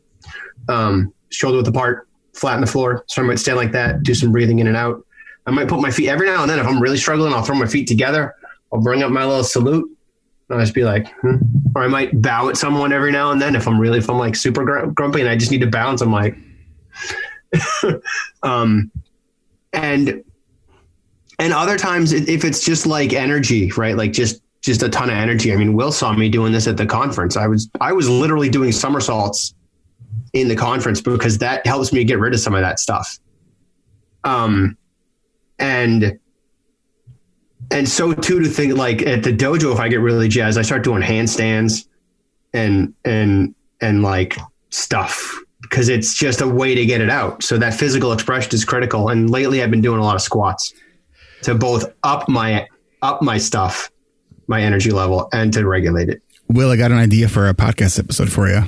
shoulder width apart, flat on the floor. So I might stand like that, do some breathing in and out. I might put my feet every now and then. If I'm really struggling, I'll throw my feet together. I'll bring up my little salute. I'll just be like, or I might bow at someone every now and then. If I'm like super grumpy and I just need to bounce, I'm like, and other times if it's just like energy, right? Like just a ton of energy. I mean, Will saw me doing this at the conference. I was literally doing somersaults in the conference because that helps me get rid of some of that stuff. And And so too, to think like at the dojo, if I get really jazzed, I start doing handstands and like stuff, because it's just a way to get it out. So that physical expression is critical. And lately I've been doing a lot of squats to both up my stuff, my energy level, and to regulate it. Will, I got an idea for a podcast episode for you.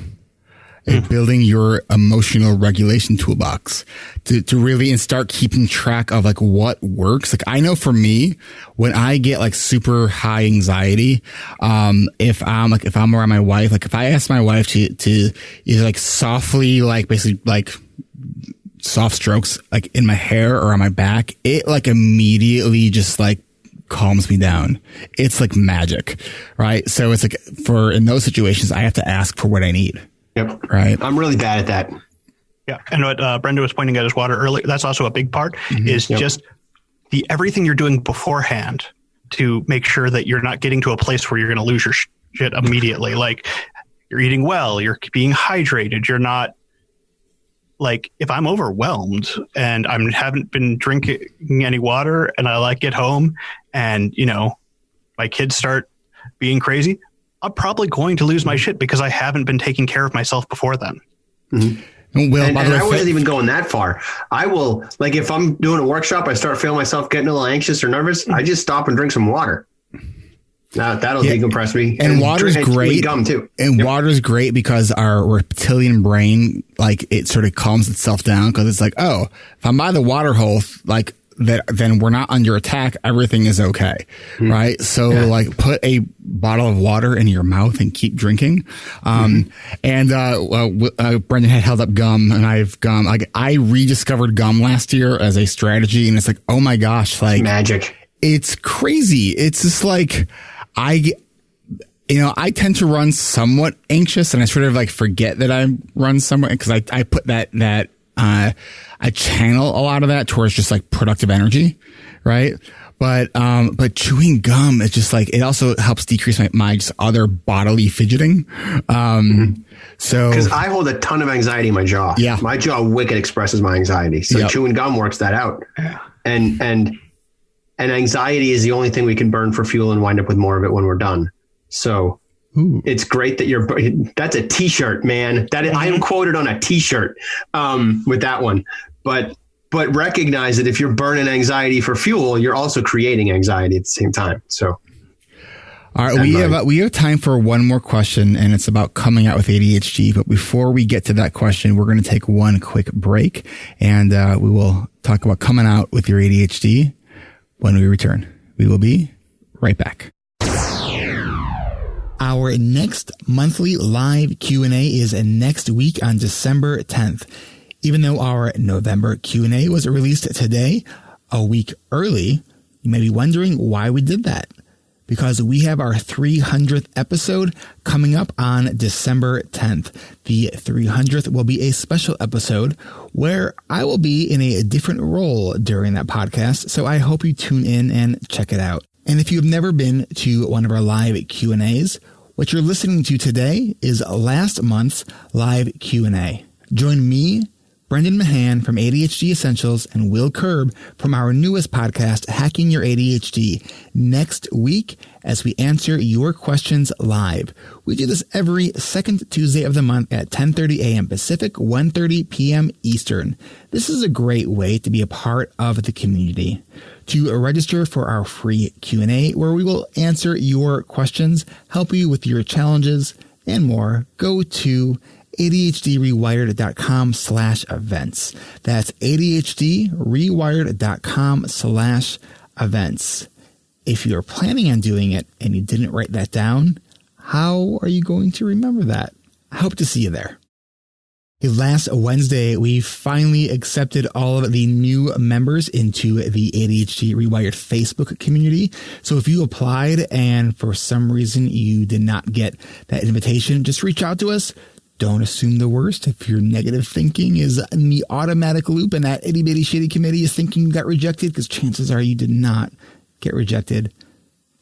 Building your emotional regulation toolbox to really and start keeping track of like what works. Like I know for me, when I get like super high anxiety, if I'm around my wife, like if I ask my wife to either like softly, like basically like soft strokes, like in my hair or on my back, it like immediately just like calms me down. It's like magic, right? So it's like in those situations, I have to ask for what I need. Yep. Right. I'm really bad at that. Yeah. And what Brenda was pointing at is water earlier. That's also a big part is just everything you're doing beforehand to make sure that you're not getting to a place where you're going to lose your shit immediately. Like you're eating well, you're being hydrated. You're not like, if I'm overwhelmed and I haven't been drinking any water and I like get home and, you know, my kids start being crazy, I'm probably going to lose my shit because I haven't been taking care of myself before then. Mm-hmm. Well, and I wasn't even going that far. I will, like, if I'm doing a workshop, I start feeling myself getting a little anxious or nervous, I just stop and drink some water. Now that'll decompress me. And water's great. Gum too. And water's great because our reptilian brain, like, it sort of calms itself down because it's like, oh, if I'm by the water hole, like, then we're not under attack. Everything is okay. Right. So like put a bottle of water in your mouth and keep drinking. And Brendan had held up gum and I've gum. Like I rediscovered gum last year as a strategy. And it's like, oh my gosh, like it's magic. It's crazy. It's just like, I tend to run somewhat anxious and I sort of like forget that I run somewhat because I put that I channel a lot of that towards just like productive energy. Right. But chewing gum, it's just like, it also helps decrease my just other bodily fidgeting. So, cause I hold a ton of anxiety in my jaw. Yeah. My jaw wicked expresses my anxiety. So chewing gum works that out. And anxiety is the only thing we can burn for fuel and wind up with more of it when we're done. So it's great that that's a t-shirt, man. I am quoted on a t-shirt, with that one, but recognize that if you're burning anxiety for fuel, you're also creating anxiety at the same time. So. All right. We have time for one more question and it's about coming out with ADHD. But before we get to that question, we're going to take one quick break and, we will talk about coming out with your ADHD when we return. We will be right back. Our next monthly live Q&A is next week on December 10th. Even though our November Q&A was released today, a week early, you may be wondering why we did that. Because we have our 300th episode coming up on December 10th. The 300th will be a special episode where I will be in a different role during that podcast. So I hope you tune in and check it out. And if you've never been to one of our live Q&As, what you're listening to today is last month's live Q&A. Join me, Brendan Mahan from ADHD Essentials, and Will Curb from our newest podcast, Hacking Your ADHD, next week as we answer your questions live. We do this every second Tuesday of the month at 10:30 a.m. Pacific, 1:30 p.m. Eastern. This is a great way to be a part of the community. To register for our free Q&A, where we will answer your questions, help you with your challenges, and more, go to ADHDrewired.com/events. That's ADHDrewired.com/events. If you're planning on doing it and you didn't write that down, how are you going to remember that? I hope to see you there. Last Wednesday, we finally accepted all of the new members into the ADHD Rewired Facebook community. So if you applied and for some reason you did not get that invitation, just reach out to us. Don't assume the worst. If your negative thinking is in the automatic loop and that itty bitty shitty committee is thinking you got rejected, because chances are you did not get rejected,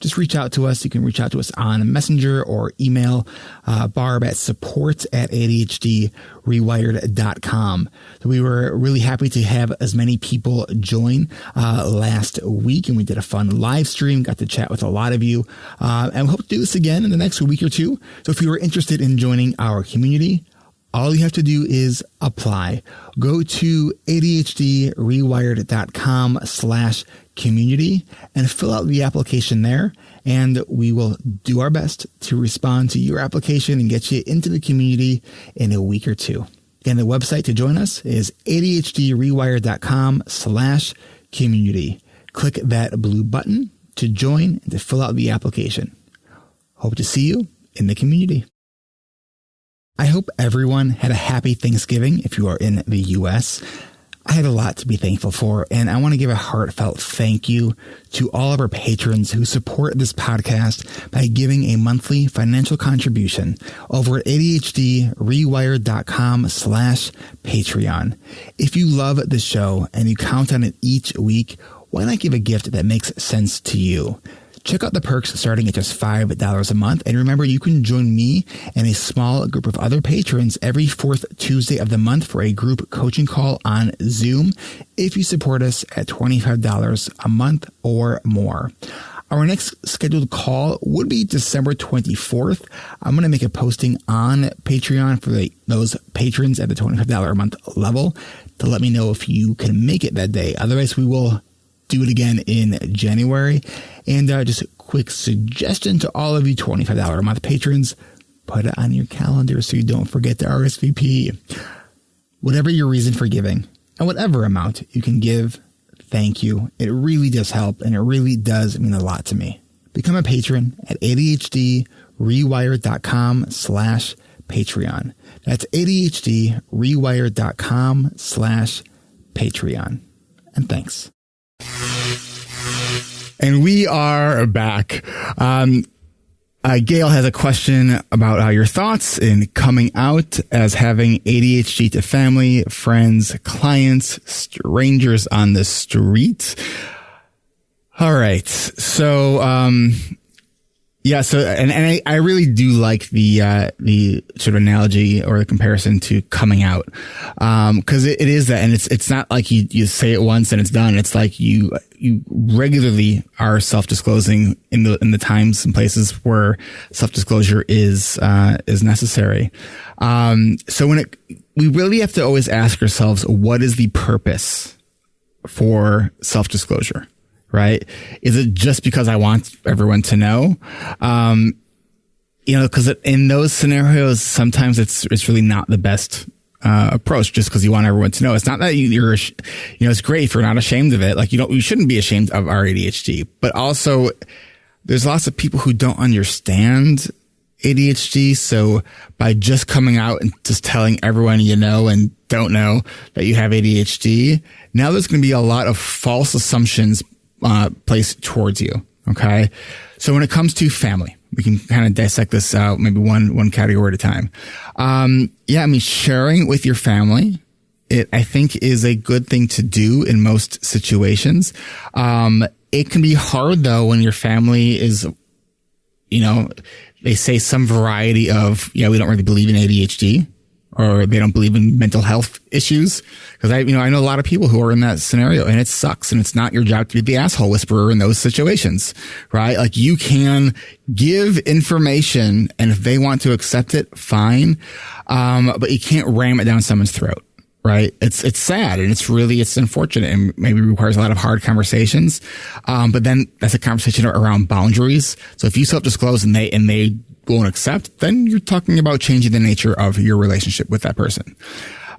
just reach out to us. You can reach out to us on Messenger or email Barb at support@ADHDrewired.com. So we were really happy to have as many people join last week, and we did a fun live stream, got to chat with a lot of you, and we hope to do this again in the next week or two. So if you are interested in joining our community, all you have to do is apply. Go to ADHDrewired.com/community and fill out the application there. And we will do our best to respond to your application and get you into the community in a week or two. Again, the website to join us is ADHDrewired.com/community. Click that blue button to join and to fill out the application. Hope to see you in the community. I hope everyone had a happy Thanksgiving if you are in the U.S. I had a lot to be thankful for, and I want to give a heartfelt thank you to all of our patrons who support this podcast by giving a monthly financial contribution over at ADHDrewired.com/Patreon. If you love the show and you count on it each week, why not give a gift that makes sense to you? Check out the perks starting at just $5 a month. And remember, you can join me and a small group of other patrons every fourth Tuesday of the month for a group coaching call on Zoom if you support us at $25 a month or more. Our next scheduled call would be December 24th. I'm going to make a posting on Patreon for those patrons at the $25 a month level to let me know if you can make it that day. Otherwise, we will do it again in January. And just a quick suggestion to all of you $25 a month patrons, put it on your calendar so you don't forget to RSVP. Whatever your reason for giving and whatever amount you can give, thank you. It really does help, and it really does mean a lot to me. Become a patron at ADHDrewired.com/Patreon. That's ADHDrewired.com/Patreon. And thanks. And we are back. Gail has a question about your thoughts in coming out as having ADHD to family, friends, clients, strangers on the street. All right. So, I really do like the sort of analogy or the comparison to coming out. Cause it is that, and it's not like you say it once and it's done. It's like you regularly are self-disclosing in the times and places where self-disclosure is necessary. So we really have to always ask ourselves, what is the purpose for self-disclosure? Right? Is it just because I want everyone to know? Cause in those scenarios, sometimes it's really not the best approach just because you want everyone to know. It's not that you're it's great if you're not ashamed of it. Like, you shouldn't be ashamed of our ADHD, but also there's lots of people who don't understand ADHD. So by just coming out and just telling everyone you know and don't know that you have ADHD, now there's going to be a lot of false assumptions placed towards you. Okay. So when it comes to family, we can kind of dissect this out, maybe one category at a time. Sharing with your family, I think is a good thing to do in most situations. It can be hard though when your family is, they say some variety of, we don't really believe in ADHD, or they don't believe in mental health issues. Cause I know a lot of people who are in that scenario, and it sucks. And it's not your job to be the asshole whisperer in those situations, right? Like, you can give information, and if they want to accept it, fine. But you can't ram it down someone's throat, right? It's sad, and it's unfortunate, and maybe requires a lot of hard conversations. But then that's a conversation around boundaries. So if you self-disclose and they won't accept, then you're talking about changing the nature of your relationship with that person.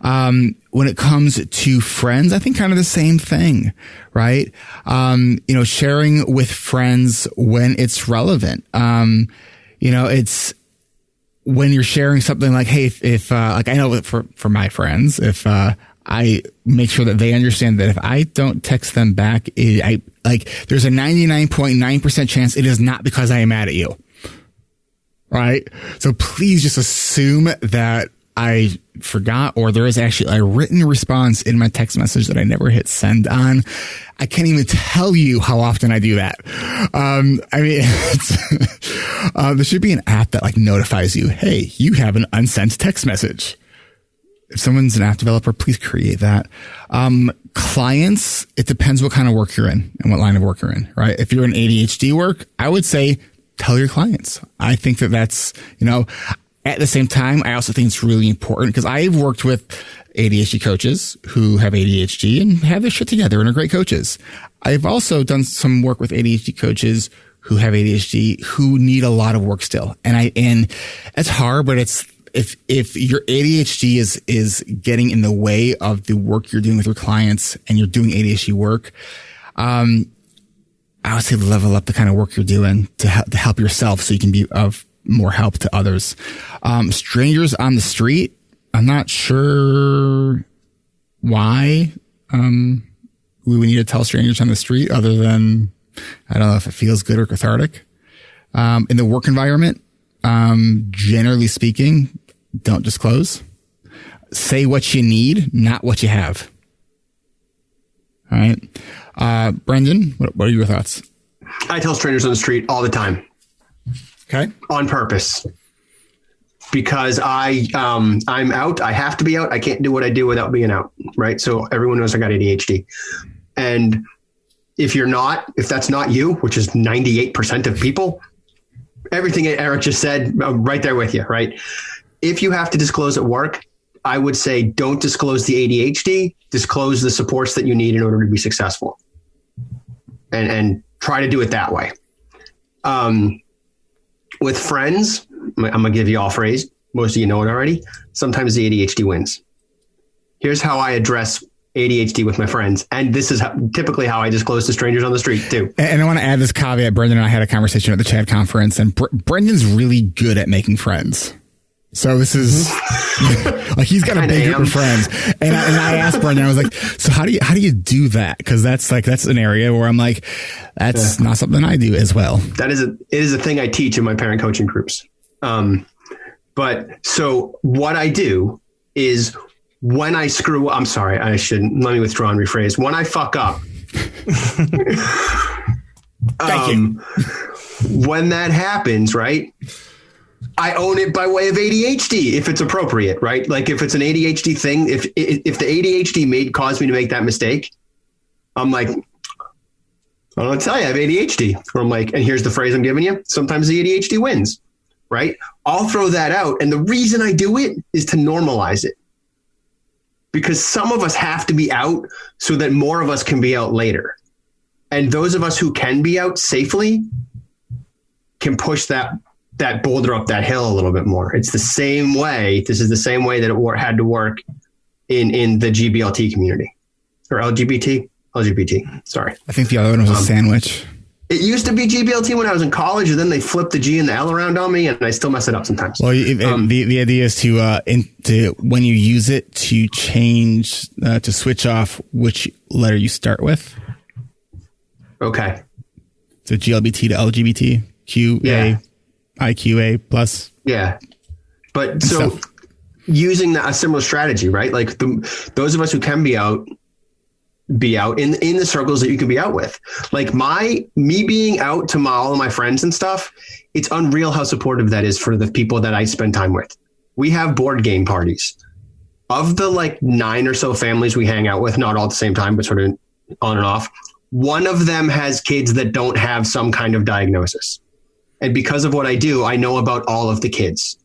When it comes to friends, I think kind of the same thing, right? Sharing with friends when it's relevant. It's when you're sharing something like, hey, if I know for my friends, if I make sure that they understand that if I don't text them back, there's a 99.9% chance it is not because I am mad at you. Right? So please just assume that I forgot, or there is actually a written response in my text message that I never hit send on. I can't even tell you how often I do that. There should be an app that like notifies you, hey, you have an unsent text message. If someone's an app developer, please create that. Clients, it depends what kind of work you're in and what line of work you're in, right? If you're in ADHD work, I would say tell your clients. I think that's, at the same time, I also think it's really important because I've worked with ADHD coaches who have ADHD and have their shit together and are great coaches. I've also done some work with ADHD coaches who have ADHD who need a lot of work still. And it's hard, but if your ADHD is getting in the way of the work you're doing with your clients and you're doing ADHD work, I would say level up the kind of work you're doing to help yourself so you can be of more help to others. Strangers on the street, I'm not sure why we would need to tell strangers on the street other than, I don't know if it feels good or cathartic. In the work environment, generally speaking, don't disclose. Say what you need, not what you have. All right. Brendan, what are your thoughts? I tell strangers on the street all the time. Okay. On purpose. Because I'm out. I have to be out. I can't do what I do without being out. Right. So everyone knows I got ADHD. And if that's not you, which is 98% of people, everything Eric just said, I'm right there with you. Right. If you have to disclose at work, I would say don't disclose the ADHD, disclose the supports that you need in order to be successful, and try to do it that way. With friends, I'm going to give you all a phrase. Most of you know it already. Sometimes the ADHD wins. Here's how I address ADHD with my friends. And this is typically how I disclose to strangers on the street too. And I want to add this caveat. Brendan and I had a conversation at the CHAD conference, and Brendan's really good at making friends. So this is like, he's got a big group of friends. And I asked Brendan, I was like, so how do you do that? Cause that's an area where I'm like, that's not something I do as well. It is a thing I teach in my parent coaching groups. But so what I do is when I screw up, I'm sorry, I shouldn't, let me withdraw and rephrase. When I fuck up, Thank you. When that happens, right? I own it by way of ADHD if it's appropriate, right? Like if it's an ADHD thing, if the ADHD caused me to make that mistake, I'm like, I'll tell you I have ADHD. Or I'm like, and here's the phrase I'm giving you. Sometimes the ADHD wins, right? I'll throw that out. And the reason I do it is to normalize it. Because some of us have to be out so that more of us can be out later. And those of us who can be out safely can push that boulder up that hill a little bit more. It's the same way. This is the same way that it had to work in the GBLT community or LGBT. Sorry. I think the other one was a sandwich. It used to be GBLT when I was in college, and then they flipped the G and the L around on me, and I still mess it up sometimes. Well, the idea is to when you use it to change to switch off which letter you start with. Okay. So GLBT to LGBT, QA, IQA plus. Yeah. But so using a similar strategy, right? Like those of us who can be out in the circles that you can be out with. Like me being out to all of my friends and stuff, it's unreal how supportive that is for the people that I spend time with. We have board game parties. Of the 9 or so families we hang out with, not all at the same time, but sort of on and off, one of them has kids that don't have some kind of diagnosis. And because of what I do, I know about all of the kids.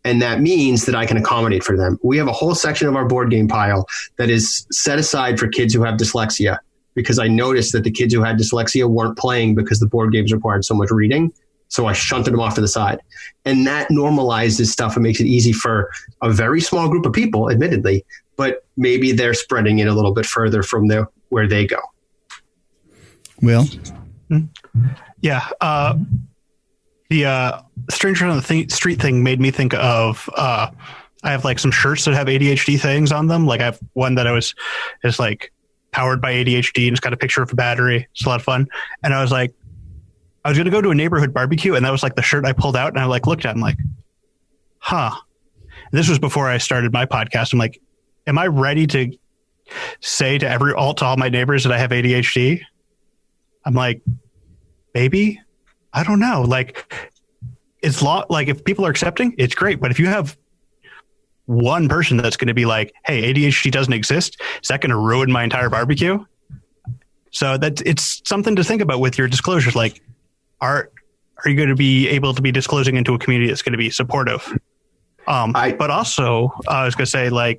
And that means that I can accommodate for them. We have a whole section of our board game pile that is set aside for kids who have dyslexia, because I noticed that the kids who had dyslexia weren't playing because the board games required so much reading. So I shunted them off to the side. And that normalizes stuff and makes it easy for a very small group of people, admittedly, but maybe they're spreading it a little bit further from where they go. Will? Yeah. The stranger on the street thing made me think of, I have some shirts that have ADHD things on them. Like I have one that is powered by ADHD and it's got a picture of a battery. It's a lot of fun. And I was going to go to a neighborhood barbecue, and that was the shirt I pulled out, and I looked at it and huh. And this was before I started my podcast. I'm like, am I ready to say to all my neighbors that I have ADHD? I'm like, maybe, I don't know. Like, it's like, if people are accepting, it's great. But if you have one person that's going to be like, hey, ADHD doesn't exist, is that going to ruin my entire barbecue? So it's something to think about with your disclosures. Like, are you going to be able to be disclosing into a community that's going to be supportive? But also, I was going to say, like,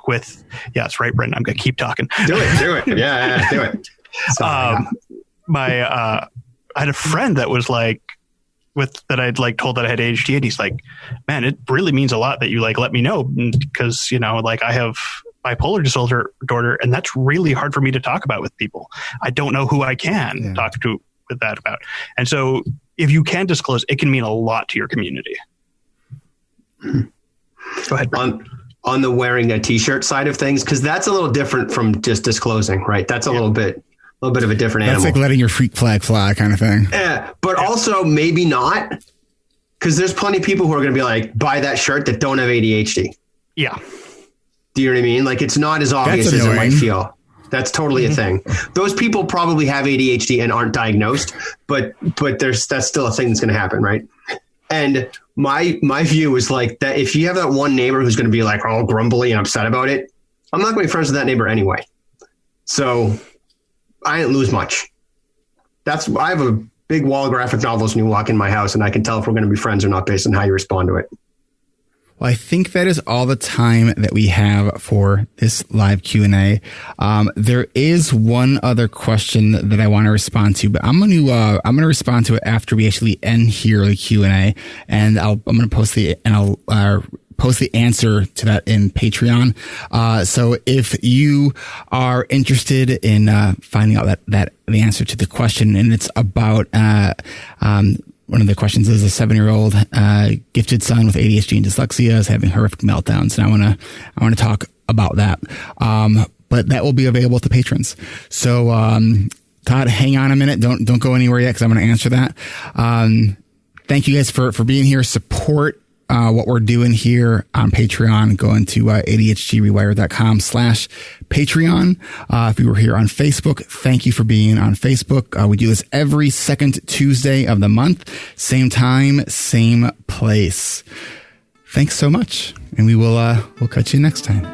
that's right, Brendan, I'm going to keep talking. Do it. Yeah, do it. I had a friend that was like, that I'd like told that I had ADHD, and he's like, man, it really means a lot that you like let me know, because, you know, like, I have bipolar disorder, and that's really hard for me to talk about with people. I don't know who I can talk to with that about. And so if you can disclose, it can mean a lot to your community. Go ahead, Brian. On the wearing a t-shirt side of things, because that's a little different from just disclosing, right? That's a little bit of a different animal. That's like letting your freak flag fly kind of thing. Yeah, but also maybe not, because there's plenty of people who are going to be like, buy that shirt that don't have ADHD. Yeah. Do you know what I mean? Like, it's not as obvious as it might feel. That's totally a thing. Those people probably have ADHD and aren't diagnosed, but that's still a thing that's going to happen, right? And my view is like that if you have that one neighbor who's going to be like all grumbly and upset about it, I'm not going to be friends with that neighbor anyway. So I didn't lose much. I have a big wall of graphic novels when you walk in my house, and I can tell if we're going to be friends or not based on how you respond to it. Well, I think that is all the time that we have for this live Q&A. There is one other question that I want to respond to, but I'm going to respond to it after we actually end here the Q&A, and I'm going to post the answer to that in Patreon. So if you are interested in finding out that the answer to the question, and it's about one of the questions is a 7-year-old gifted son with ADHD and dyslexia is having horrific meltdowns, and I want to talk about that. But that will be available to patrons. So Todd, hang on a minute. Don't go anywhere yet, because I'm going to answer that. Thank you guys for being here. Support what we're doing here on Patreon. Going to ADHDrewired.com/Patreon. If you were here on Facebook, thank you for being on Facebook. We do this every second Tuesday of the month. Same time, same place. Thanks so much. And we'll catch you next time.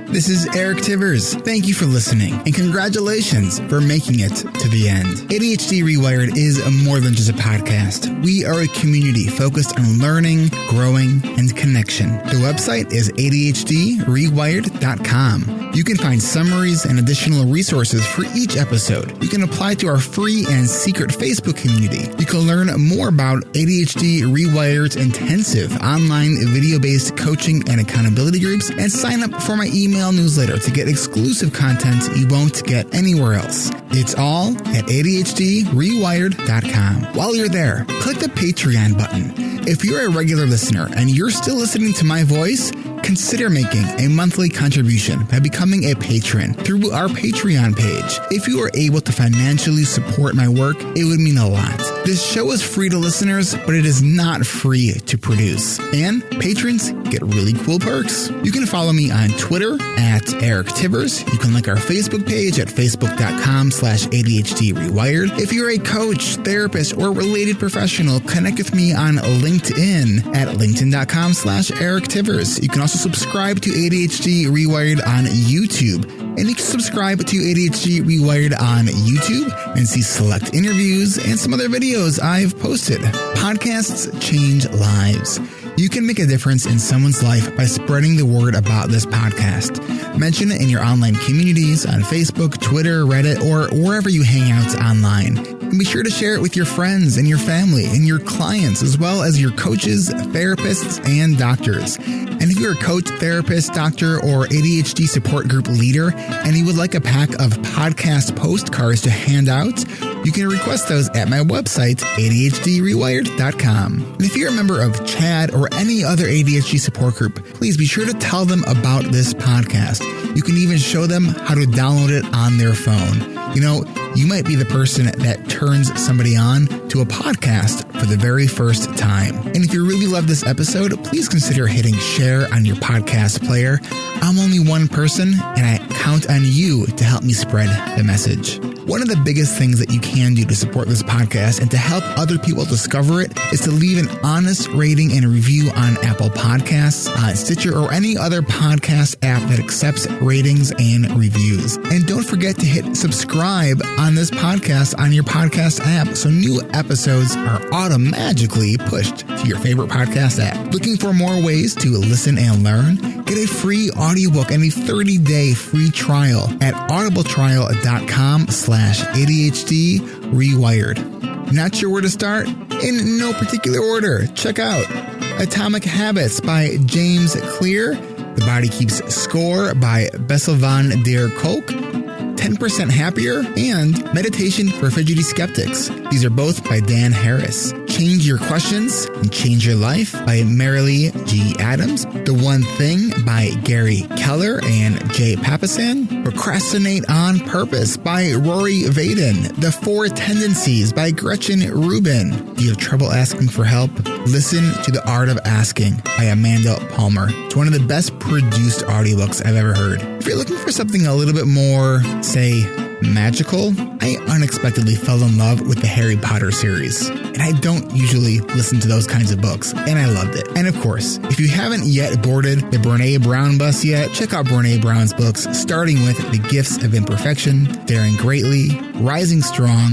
This is Eric Tivers. Thank you for listening, and congratulations for making it to the end. ADHD Rewired is more than just a podcast. We are a community focused on learning, growing, and connection. The website is ADHDrewired.com. You can find summaries and additional resources for each episode. You can apply to our free and secret Facebook community. You can learn more about ADHD Rewired's intensive online video-based coaching and accountability groups, and sign up for my email newsletter to get exclusive content you won't get anywhere else. It's all at ADHDrewired.com. While you're there, click the Patreon button. If you're a regular listener and you're still listening to my voice, consider making a monthly contribution by becoming a patron through our Patreon page. If you are able to financially support my work, it would mean a lot. This show is free to listeners, but it is not free to produce. And patrons get really cool perks. You can follow me on Twitter at Eric Tivers. You can like our Facebook page at facebook.com/ADHDrewired. If you're a coach, therapist, or related professional, connect with me on LinkedIn at linkedin.com/Eric Tivers. You can also subscribe to ADHD Rewired on YouTube. And you can subscribe to ADHD Rewired on YouTube and see select interviews and some other videos I've posted. Podcasts change lives. You can make a difference in someone's life by spreading the word about this podcast. Mention it in your online communities on Facebook, Twitter, Reddit, or wherever you hang out online. And be sure to share it with your friends and your family and your clients, as well as your coaches, therapists, and doctors. And if you're a coach, therapist, doctor, or ADHD support group leader, and you would like a pack of podcast postcards to hand out, you can request those at my website, ADHDrewired.com. And if you're a member of CHAD or any other ADHD support group, please be sure to tell them about this podcast. You can even show them how to download it on their phone. You know, you might be the person that turns somebody on to a podcast for the very first time. And if you really love this episode, please consider hitting share on your podcast player. I'm only one person, and I count on you to help me spread the message. One of the biggest things that you can do to support this podcast and to help other people discover it is to leave an honest rating and review on Apple Podcasts, Stitcher, or any other podcast app that accepts ratings and reviews. And don't forget to hit subscribe on this podcast on your podcast app so new episodes are automatically pushed to your favorite podcast app. Looking for more ways to listen and learn? Get a free audiobook and a 30-day free trial at audibletrial.com/ADHD Rewired. Not sure where to start? In no particular order. Check out Atomic Habits by James Clear, The Body Keeps Score by Bessel van der Kolk, 10% Happier, and Meditation for Fidgety Skeptics. These are both by Dan Harris. Change Your Questions and Change Your Life by Marilee G. Adams. The One Thing by Gary Keller and Jay Papasan. Procrastinate on Purpose by Rory Vaden. The 4 Tendencies by Gretchen Rubin. Do you have trouble asking for help? Listen to The Art of Asking by Amanda Palmer. It's one of the best produced audiobooks I've ever heard. If you're looking for something a little bit more, say, magical, I unexpectedly fell in love with the Harry Potter series. And I don't usually listen to those kinds of books, and I loved it. And of course, if you haven't yet boarded the Brené Brown bus yet, check out Brené Brown's books, starting with The Gifts of Imperfection, Daring Greatly, Rising Strong,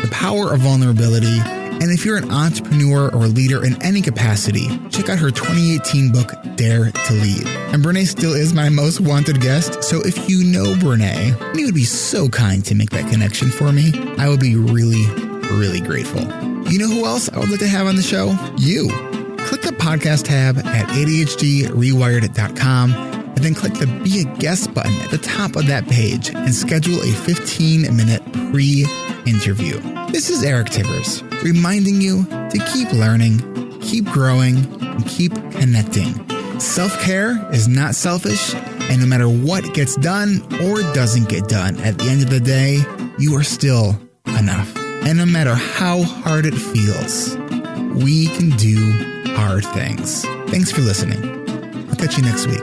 The Power of Vulnerability, and if you're an entrepreneur or leader in any capacity, check out her 2018 book, Dare to Lead. And Brené still is my most wanted guest, so if you know Brené, and you would be so kind to make that connection for me, I would be really, really grateful. You know who else I would like to have on the show? You. Click the podcast tab at ADHDrewired.com and then click the Be a Guest button at the top of that page and schedule a 15-minute pre-interview. This is Eric Tivers, reminding you to keep learning, keep growing, and keep connecting. Self-care is not selfish, and no matter what gets done or doesn't get done, at the end of the day, you are still enough. And no matter how hard it feels, we can do hard things. Thanks for listening. I'll catch you next week.